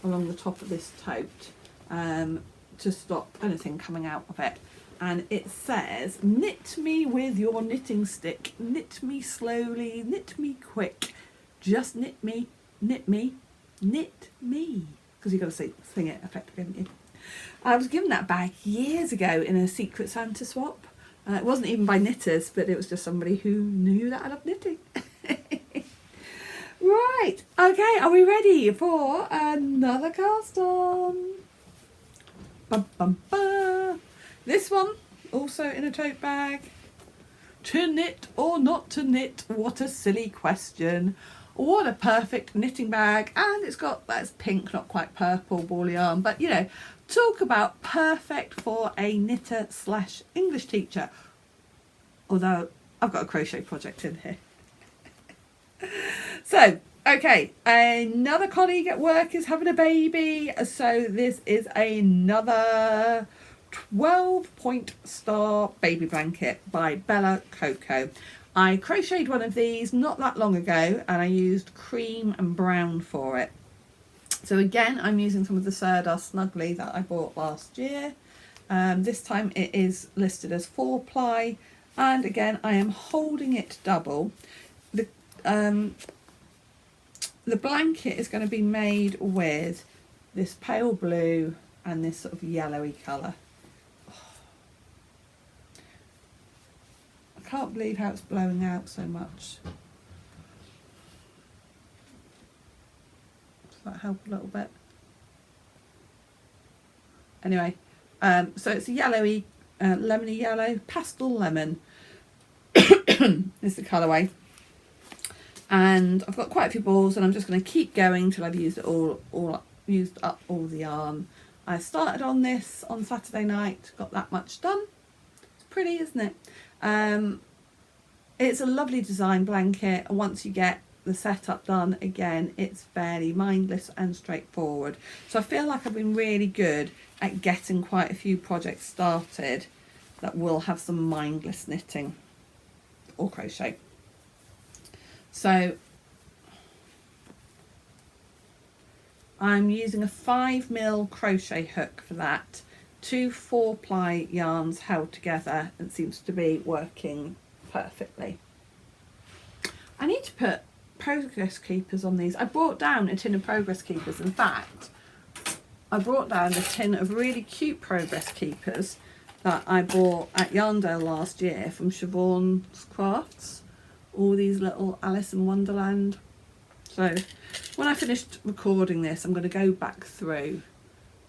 along the top of this tote to stop anything coming out of it. And it says, knit me with your knitting stick, knit me slowly, knit me quick, just knit me, knit me, knit me. Because you've got to sing it effectively, haven't you? I was given that bag years ago in a Secret Santa swap. It wasn't even by knitters, but it was just somebody who knew that I love knitting. Right, okay, are we ready for another cast on? Bum, bum, bum. This one, also in a tote bag. To knit or not to knit? What a silly question. What a perfect knitting bag. And it's got, that's pink, not quite purple, ball yarn, but you know, talk about perfect for a knitter / English teacher. Although I've got a crochet project in here. So, okay, another colleague at work is having a baby. So this is another 12-point star baby blanket by Bella Coco. I crocheted one of these not that long ago and I used cream and brown for it. So again, I'm using some of the Sirdar Snuggly that I bought last year. This time it is listed as 4-ply, and again I am holding it double. The blanket is going to be made with this pale blue and this sort of yellowy colour. I can't believe how it's blowing out so much. Does that help a little bit? Anyway, so it's a yellowy, lemony yellow, pastel lemon is the colourway. And I've got quite a few balls, and I'm just going to keep going till I've used it used up all the yarn. I started on this on Saturday night, got that much done. It's pretty, isn't it? It's a lovely design blanket. Once you get the setup done, again, it's fairly mindless and straightforward. So I feel like I've been really good at getting quite a few projects started that will have some mindless knitting or crochet. So I'm using a 5mm crochet hook for that. 2 4-ply yarns held together, and seems to be working perfectly. I need to put progress keepers on these. I brought down a tin of progress keepers. In fact, I brought down a tin of really cute progress keepers that I bought at Yarndale last year from Siobhan's Crafts. All these little Alice in Wonderland. So when I finished recording this, I'm going to go back through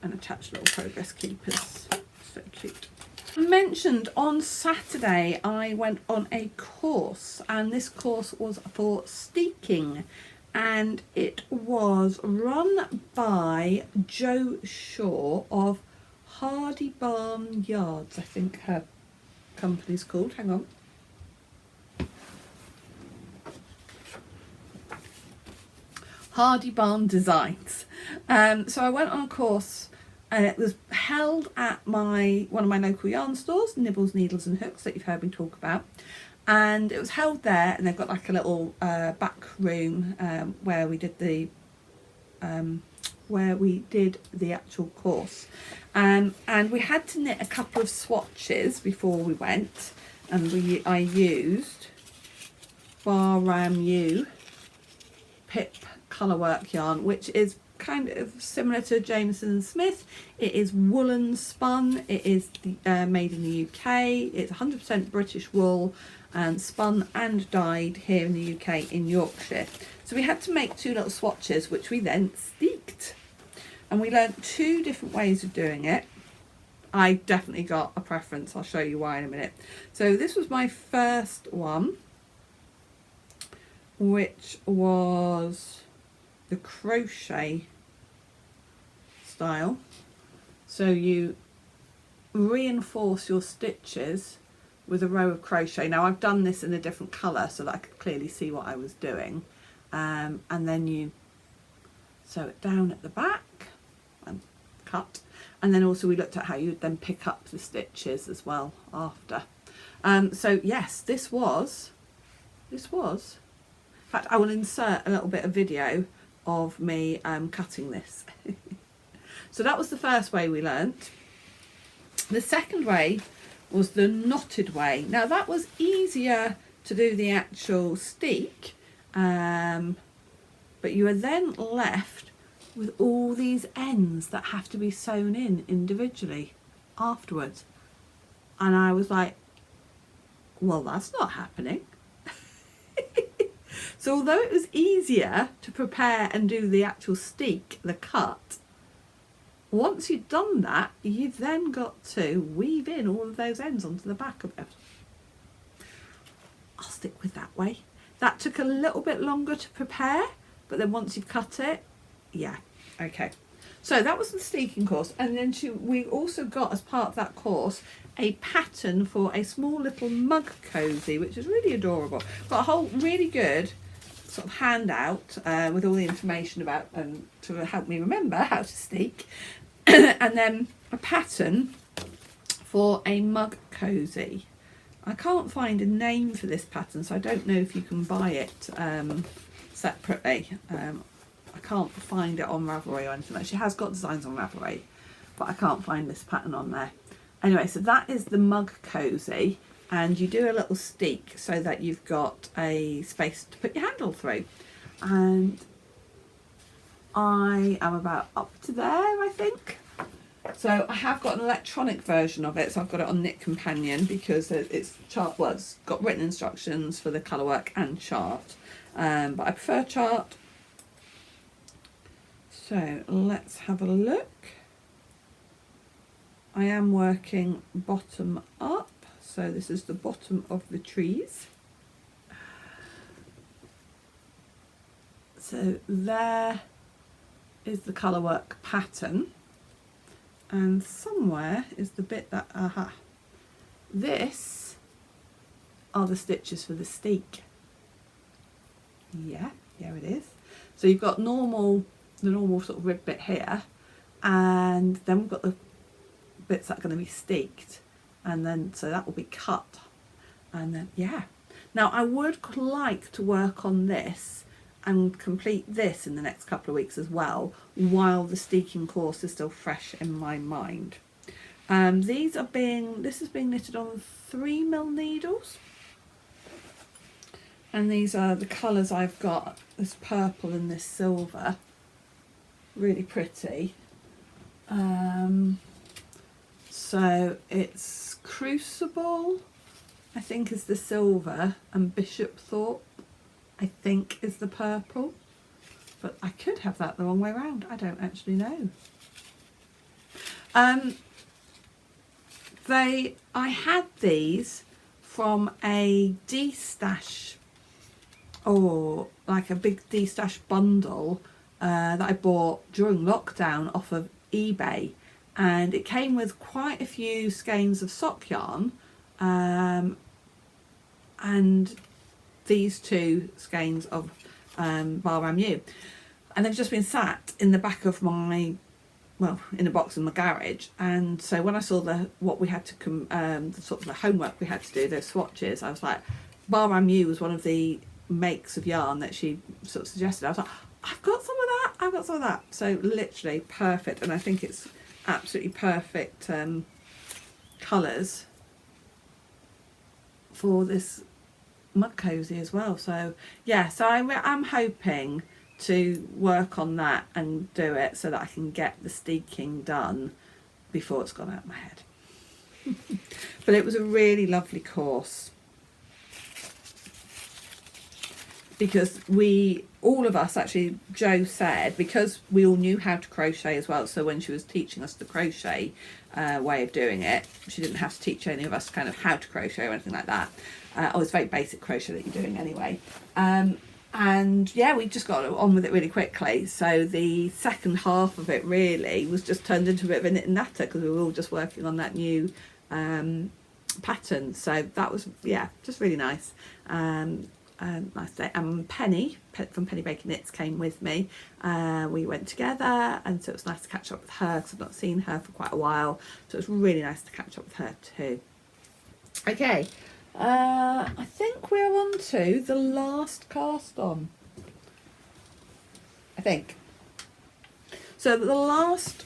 and attach little progress keepers. So cute. I mentioned on Saturday I went on a course, and this course was for Steeking, and it was run by Jo Shaw of Hardybarn Yards, I think her company's called. Hang on. Hardybarn Designs. So I went on a course, and it was held at one of my local yarn stores, Nibbles, Needles and Hooks, that you've heard me talk about. And it was held there, and they've got like a little back room where we did the actual course. And we had to knit a couple of swatches before we went. and I used Ravelry Pip Colorwork yarn, which is kind of similar to Jameson & Smith. It is woolen spun. It is made in the UK. It's 100% British wool and spun and dyed here in the UK in Yorkshire. So we had to make 2 little swatches, which we then steeked. And we learnt 2 different ways of doing it. I definitely got a preference. I'll show you why in a minute. So this was my first one, which was the crochet style. So you reinforce your stitches with a row of crochet. Now I've done this in a different colour so that I could clearly see what I was doing, and then you sew it down at the back and cut, and then also we looked at how you would then pick up the stitches as well after. So yes, this was in fact I will insert a little bit of video of me cutting this. So that was the first way we learnt. The second way was the knotted way. Now that was easier to do the actual steek, but you are then left with all these ends that have to be sewn in individually afterwards. And I was like, well, that's not happening. So although it was easier to prepare and do the actual steek, the cut, once you've done that, you've then got to weave in all of those ends onto the back of it. I'll stick with that way. That took a little bit longer to prepare, but then once you've cut it, yeah, okay. So that was the steeking course, and then we also got, as part of that course, a pattern for a small little mug cozy, which is really adorable. Got a whole really good sort of handout with all the information about to help me remember how to steek, and then a pattern for a mug cozy. I can't find a name for this pattern, so I don't know if you can buy it separately. I can't find it on Ravelry or anything like that. She has got designs on Ravelry, but I can't find this pattern on there. Anyway, so that is the mug cozy, and you do a little steek so that you've got a space to put your handle through. And I am about up to there, I think. So I have got an electronic version of it, so I've got it on Knit Companion because it's chart. Well, it's got written instructions for the colourwork and chart, but I prefer chart. So let's have a look. I am working bottom up, so this is the bottom of the trees. So there is the colourwork pattern, and somewhere is the bit that, this are the stitches for the steek. Yeah, it is. So you've got the normal sort of rib bit here, and then we've got the bits that are going to be steeked, and then so that will be cut, and then yeah. Now I would like to work on this and complete this in the next couple of weeks as well, while the steeking course is still fresh in my mind. This is being knitted on 3mm needles, and these are the colours I've got, this purple and this silver, really pretty. So it's Crucible, I think, is the silver, and Bishopthorpe, I think, is the purple, but I could have that the wrong way around. I don't actually know. I had these from a D-stash, or like a big D-stash bundle that I bought during lockdown off of eBay, and it came with quite a few skeins of sock yarn, and these 2 skeins of Ravelry, and they've just been sat in the back of my, well, in a box in my garage. And so when I saw what we had to the sort of the homework we had to do, those swatches, I was like, Ravelry was one of the makes of yarn that she sort of suggested. I was like, I've got some of that. So literally perfect, and I think it's absolutely perfect colours. for this mug cozy as well. So yeah, so I'm hoping to work on that and do it so that I can get the steeking done before it's gone out of my head. But it was a really lovely course, because all of us actually, Jo said, because we all knew how to crochet as well, so when she was teaching us the crochet way of doing it, she didn't have to teach any of us kind of how to crochet or anything like that. It's very basic crochet that you're doing anyway. And yeah, we just got on with it really quickly. So the second half of it really was just turned into a bit of a knit and natter, because we were all just working on that new pattern. So that was, yeah, just really nice. Nice day. Penny from Penny Baker Knits came with me. We went together, and so it was nice to catch up with her, because I've not seen her for quite a while, so it was really nice to catch up with her too. Okay, I think we're on to the last cast on, I think. So the last,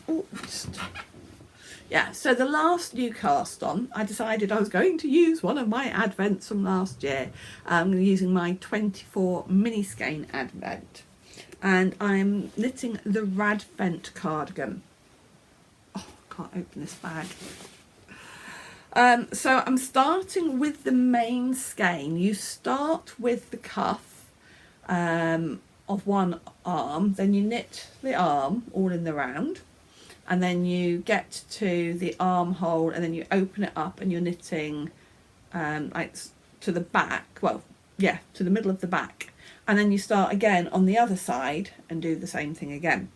so the last new cast on, I decided I was going to use one of my advents from last year. I'm using my 24 mini skein advent, and I'm knitting the Radvent cardigan. Oh, I can't open this bag. So I'm starting with the main skein. You start with the cuff of one arm, then you knit the arm all in the round, and then you get to the armhole, and then you open it up and you're knitting like to the back, well, yeah, to the middle of the back, and then you start again on the other side and do the same thing again.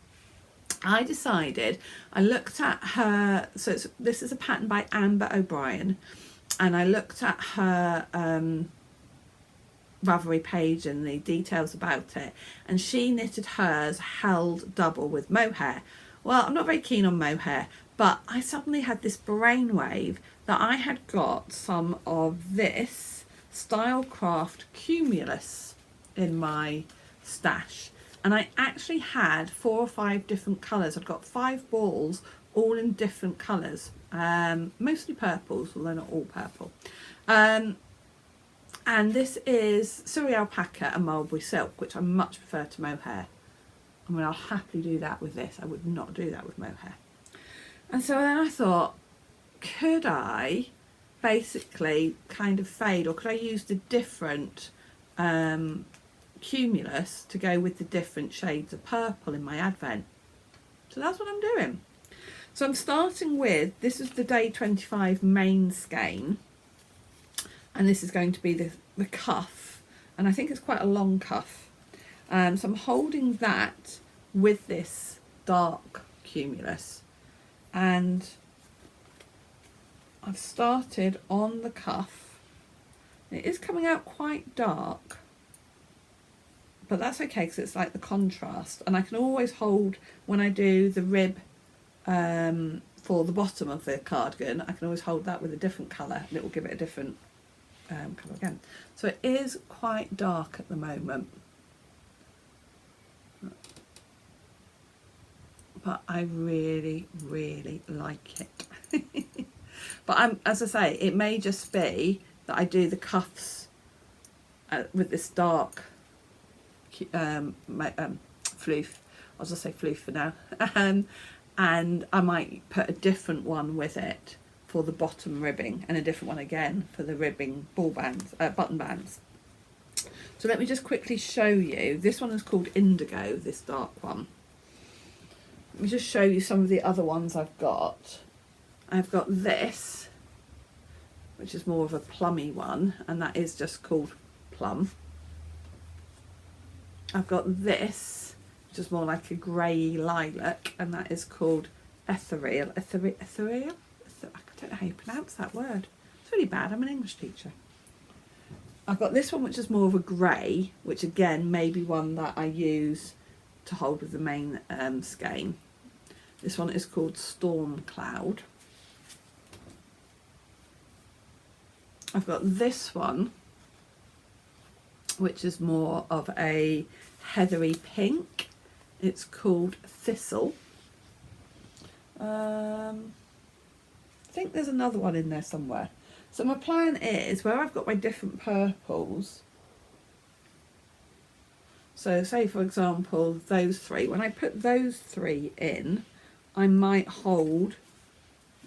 I decided, I looked at her, so this is a pattern by Amber O'Brien, and I looked at her Ravelry page and the details about it, and she knitted hers held double with mohair. Well, I'm not very keen on mohair, but I suddenly had this brainwave that I had got some of this Stylecraft Cumulus in my stash, and I actually had 4 or 5 different colours. I'd got 5 balls all in different colours, mostly purples, although not all purple. And this is Surrey Alpaca and Mulberry Silk, which I much prefer to mohair. I mean, I'll happily do that with this. I would not do that with mohair. And so then I thought, could I basically kind of fade, or could I use the different cumulus to go with the different shades of purple in my advent? So that's what I'm doing. So I'm starting with, this is the day 25 main skein, and this is going to be the cuff, and I think it's quite a long cuff. So I'm holding that with this dark cumulus, and I've started on the cuff. It is coming out quite dark, but that's okay, because it's like the contrast, and I can always hold, when I do the rib for the bottom of the cardigan, I can always hold that with a different colour, and it will give it a different colour again. So it is quite dark at the moment, but I really, really like it. But as I say, it may just be that I do the cuffs with this dark floof. I'll just say floof for now. And I might put a different one with it for the bottom ribbing, and a different one again for the ribbing ball bands, button bands. So let me just quickly show you. This one is called Indigo, this dark one. Let me just show you some of the other ones I've got. I've got this, which is more of a plummy one, and that is just called Plum. I've got this, which is more like a grey lilac, and that is called Ethereal. Ethereal? I don't know how you pronounce that word. It's really bad, I'm an English teacher. I've got this one, which is more of a grey, which again may be one that I use to hold with the main skein. This one is called Storm Cloud. I've got this one, which is more of a heathery pink. It's called Thistle. I think there's another one in there somewhere. So my plan is, where I've got my different purples, so say for example those three, when I put those three in, I might hold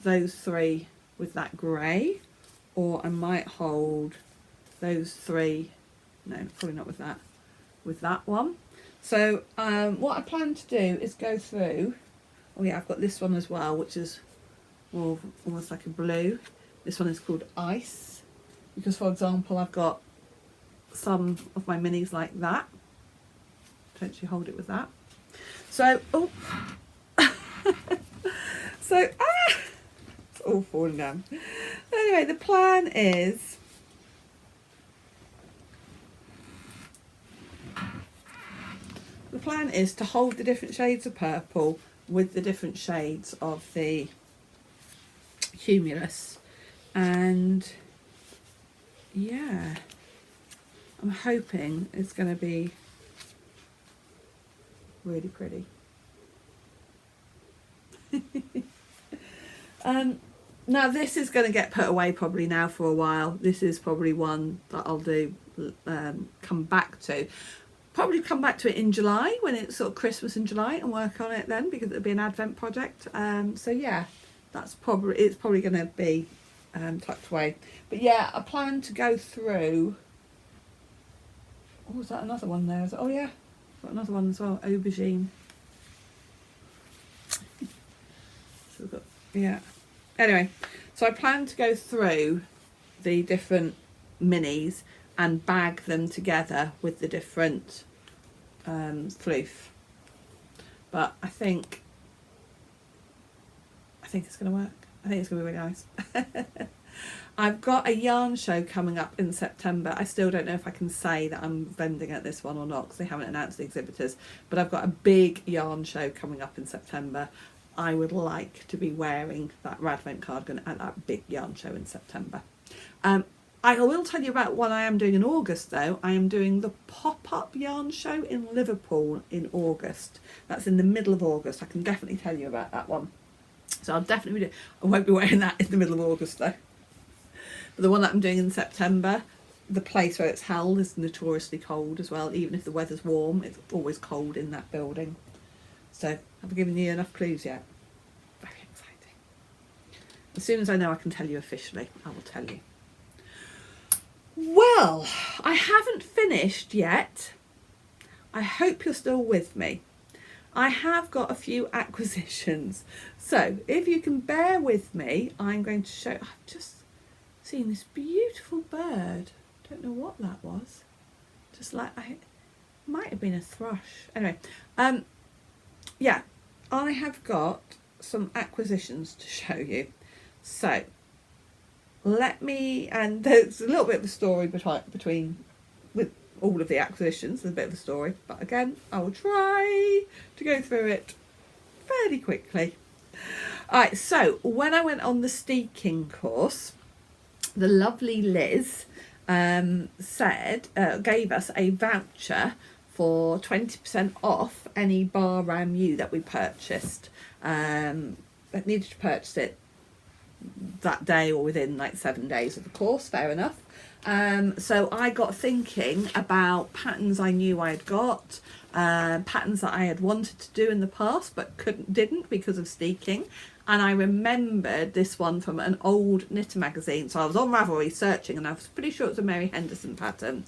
those three with that grey, or I might hold those three, no, probably not with that one. So what I plan to do is go through, oh yeah, I've got this one as well, which is more almost like a blue. This one is called Ice, because for example I've got some of my minis like that. Potentially hold it with that. So, oh, so, it's all falling down. Anyway, the plan is, to hold the different shades of purple with the different shades of the Cumulus, and yeah, I'm hoping it's going to be really pretty. Now this is going to get put away probably now for a while. This is probably one that I'll do come back to. Probably come back to it in July, when it's sort of Christmas in July, and work on it then, because it'll be an Advent project. So yeah, it's probably going to be tucked away. But yeah, I plan to go through. Oh, is that another one there? Oh yeah, got another one as well, aubergine. So we've got, yeah. Anyway, so I plan to go through the different minis and bag them together with the different floof. But I think it's going to work. I think it's going to be really nice. I've got a yarn show coming up in September. I still don't know if I can say that I'm vending at this one or not, because they haven't announced the exhibitors. But I've got a big yarn show coming up in September. I would like to be wearing that Radvent cardigan at that big yarn show in September. I will tell you about what I am doing in August though. I am doing the pop-up yarn show in Liverpool in August. That's in the middle of August. I can definitely tell you about that one. So I'll definitely do. I won't be wearing that in the middle of August though. But the one that I'm doing in September, the place where it's held is notoriously cold as well. Even if the weather's warm, it's always cold in that building. So have I given you enough clues yet? Very exciting. As soon as I know I can tell you officially, I will tell you. Well, I haven't finished yet. I hope you're still with me. I have got a few acquisitions. So if you can bear with me, I'm going to show. I've just seen this beautiful bird. Don't know what that was. Just like, might have been a thrush. Anyway, yeah, I have got some acquisitions to show you. So let me, and there's a little bit of a story between with all of the acquisitions. There's a bit of a story, but again, I will try to go through it fairly quickly. Alright, so when I went on the Steeking course, the lovely Liz gave us a voucher for 20% off any bar ramu that we purchased. I needed to purchase it that day or within like 7 days of the course, fair enough. So I got thinking about patterns I knew I had got, patterns that I had wanted to do in the past but didn't because of Steeking. And I remembered this one from an old knitter magazine. So I was on Ravelry searching, and I was pretty sure it was a Mary Henderson pattern.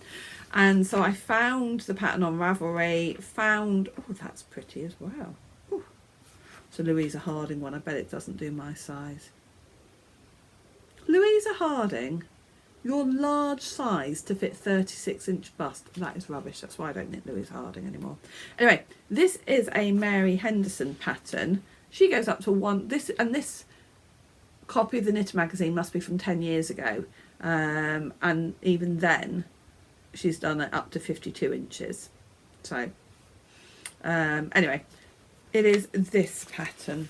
And so I found the pattern on Ravelry, oh, that's pretty as well. Ooh. It's a Louisa Harding one. I bet it doesn't do my size. Louisa Harding, your large size to fit 36-inch bust. That is rubbish. That's why I don't knit Louisa Harding anymore. Anyway, this is a Mary Henderson pattern. She goes up to this copy of the Knitter magazine must be from 10 years ago. And even then, she's done it up to 52 inches. So, anyway, it is this pattern.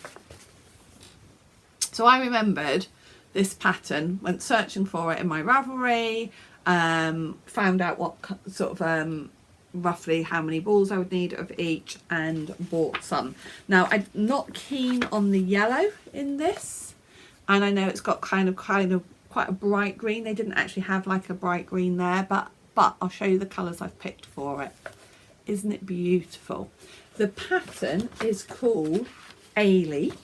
So I remembered this pattern, went searching for it in my Ravelry, found out what sort of roughly how many balls I would need of each, and bought some. Now I'm not keen on the yellow in this, and I know it's got kind of quite a bright green. They didn't actually have like a bright green there, but I'll show you the colours I've picked for it. Isn't it beautiful? The pattern is called Ailey.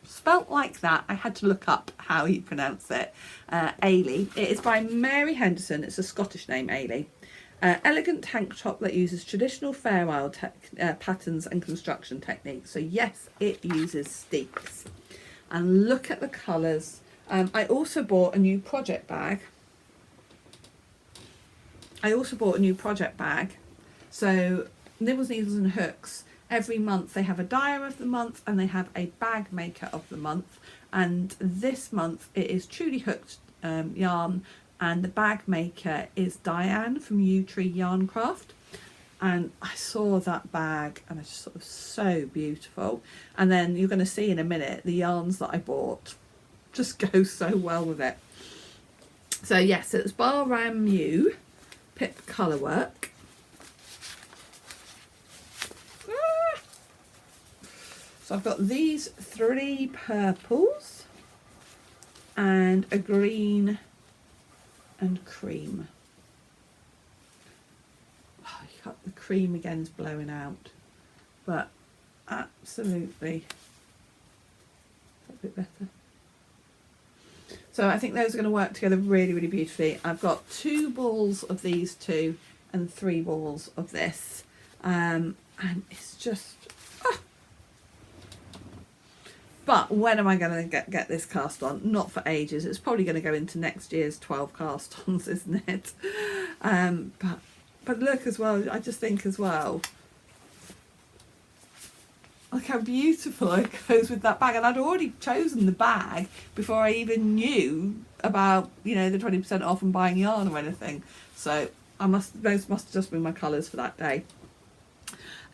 Spelt like that. I had to look up how you pronounce it. Ailey. It is by Mary Henderson. It's a Scottish name, Ailey. Elegant tank top that uses traditional Fair Isle patterns and construction techniques. So yes, it uses steeks. And look at the colours. I also bought a new project bag. So Nibbles, Needles and Hooks, every month they have a dyer of the month and they have a bag maker of the month. And this month it is Truly Hooked yarn, and the bag maker is Diane from Yew Tree Yarn Craft. And I saw that bag and it's sort of so beautiful. And then you're going to see in a minute the yarns that I bought just go so well with it. So yes, it was Bar-Ram Mew Pip Colorwork. So I've got these 3 purples and a green and cream. Oh, you got the cream again is blowing out, but absolutely a bit better. So I think those are going to work together really, really beautifully. I've got 2 balls of these 2 and 3 balls of this, and it's just. But when am I going to get this cast on? Not for ages. It's probably going to go into next year's 12 cast ons, isn't it? But look as well, I just think as well, look how beautiful it goes with that bag. And I'd already chosen the bag before I even knew about, you know, the 20% off and buying yarn or anything. So those must just be my colours for that day.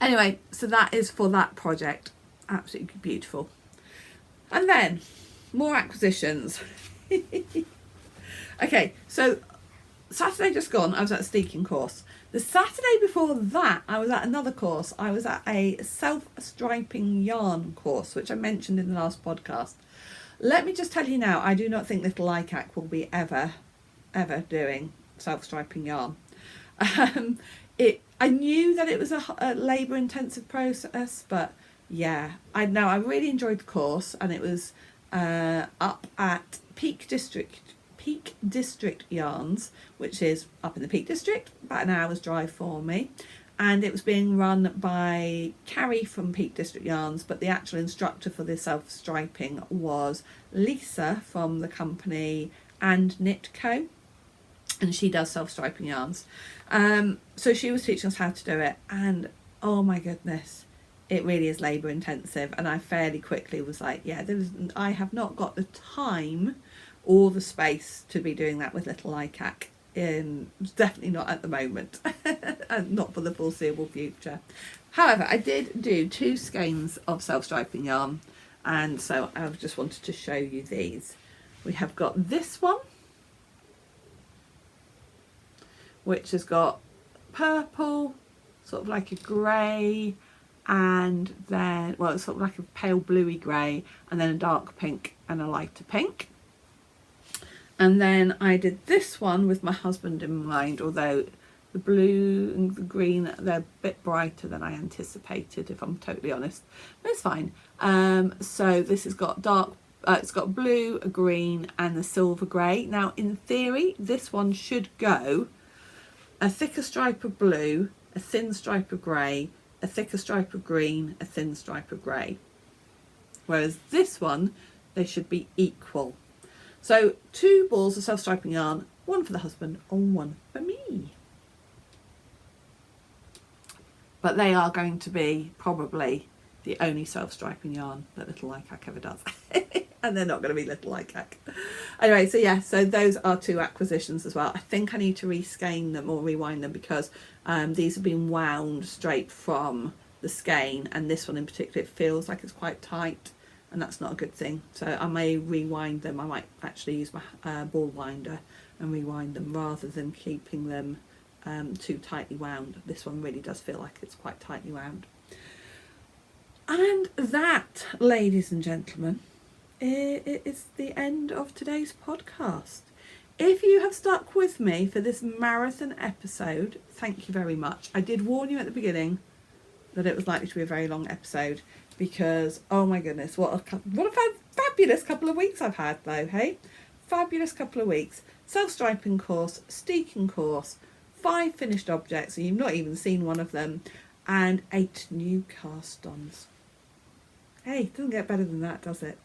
Anyway, so that is for that project. Absolutely beautiful. And then more acquisitions. Okay, so Saturday just gone, I was at a Steeking course. The Saturday before that, I was at another course. I was at a self-striping yarn course, which I mentioned in the last podcast. Let me just tell you now, I do not think Little Likac will be ever doing self-striping yarn. I knew that it was a labour-intensive process, but yeah, I really enjoyed the course, and it was up at Peak District Yarns, which is up in the Peak District, about an hour's drive for me, and it was being run by Carrie from Peak District Yarns, but the actual instructor for the self-striping was Lisa from the company and Knit Co, and she does self-striping yarns. So she was teaching us how to do it, and oh my goodness, it really is labour intensive. And I fairly quickly was like, yeah, I have not got the time or the space to be doing that with Little Likac. Definitely not at the moment, and not for the foreseeable future. However, I did do 2 skeins of self-striping yarn, and so I just wanted to show you these. We have got this one, which has got purple, sort of like a grey, and then, well, it's sort of like a pale bluey grey, and then a dark pink and a lighter pink. And then I did this one with my husband in mind, although the blue and the green, they're a bit brighter than I anticipated, if I'm totally honest. But it's fine. So this has got it's got blue, a green, and the silver grey. Now, in theory, this one should go a thicker stripe of blue, a thin stripe of grey, a thicker stripe of green, a thin stripe of grey. Whereas this one, they should be equal. So 2 balls of self-striping yarn, 1 for the husband and 1 for me. But they are going to be probably the only self-striping yarn that Little Likac ever does. And they're not going to be Little Likac. Anyway, so yeah, so those are 2 acquisitions as well. I think I need to reskein them or rewind them, because these have been wound straight from the skein, and this one in particular, it feels like it's quite tight, and that's not a good thing. So I may rewind them. I might actually use my ball winder and rewind them rather than keeping them too tightly wound. This one really does feel like it's quite tightly wound. And that, ladies and gentlemen, it's the end of today's podcast. If you have stuck with me for this marathon episode, thank you very much. I did warn you at the beginning that it was likely to be a very long episode because, oh my goodness, what a fabulous couple of weeks I've had though, hey? Fabulous couple of weeks. Self-striping course, Steeking course, 5 finished objects, and you've not even seen one of them, and 8 new cast ons. Hey, doesn't get better than that, does it?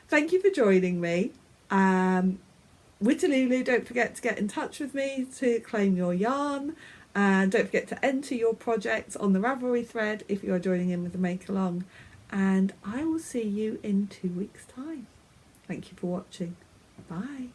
Thank you for joining me. Wittalulu, don't forget to get in touch with me to claim your yarn. And don't forget to enter your projects on the Ravelry thread if you are joining in with the Make Along. And I will see you in 2 weeks' time. Thank you for watching. Bye.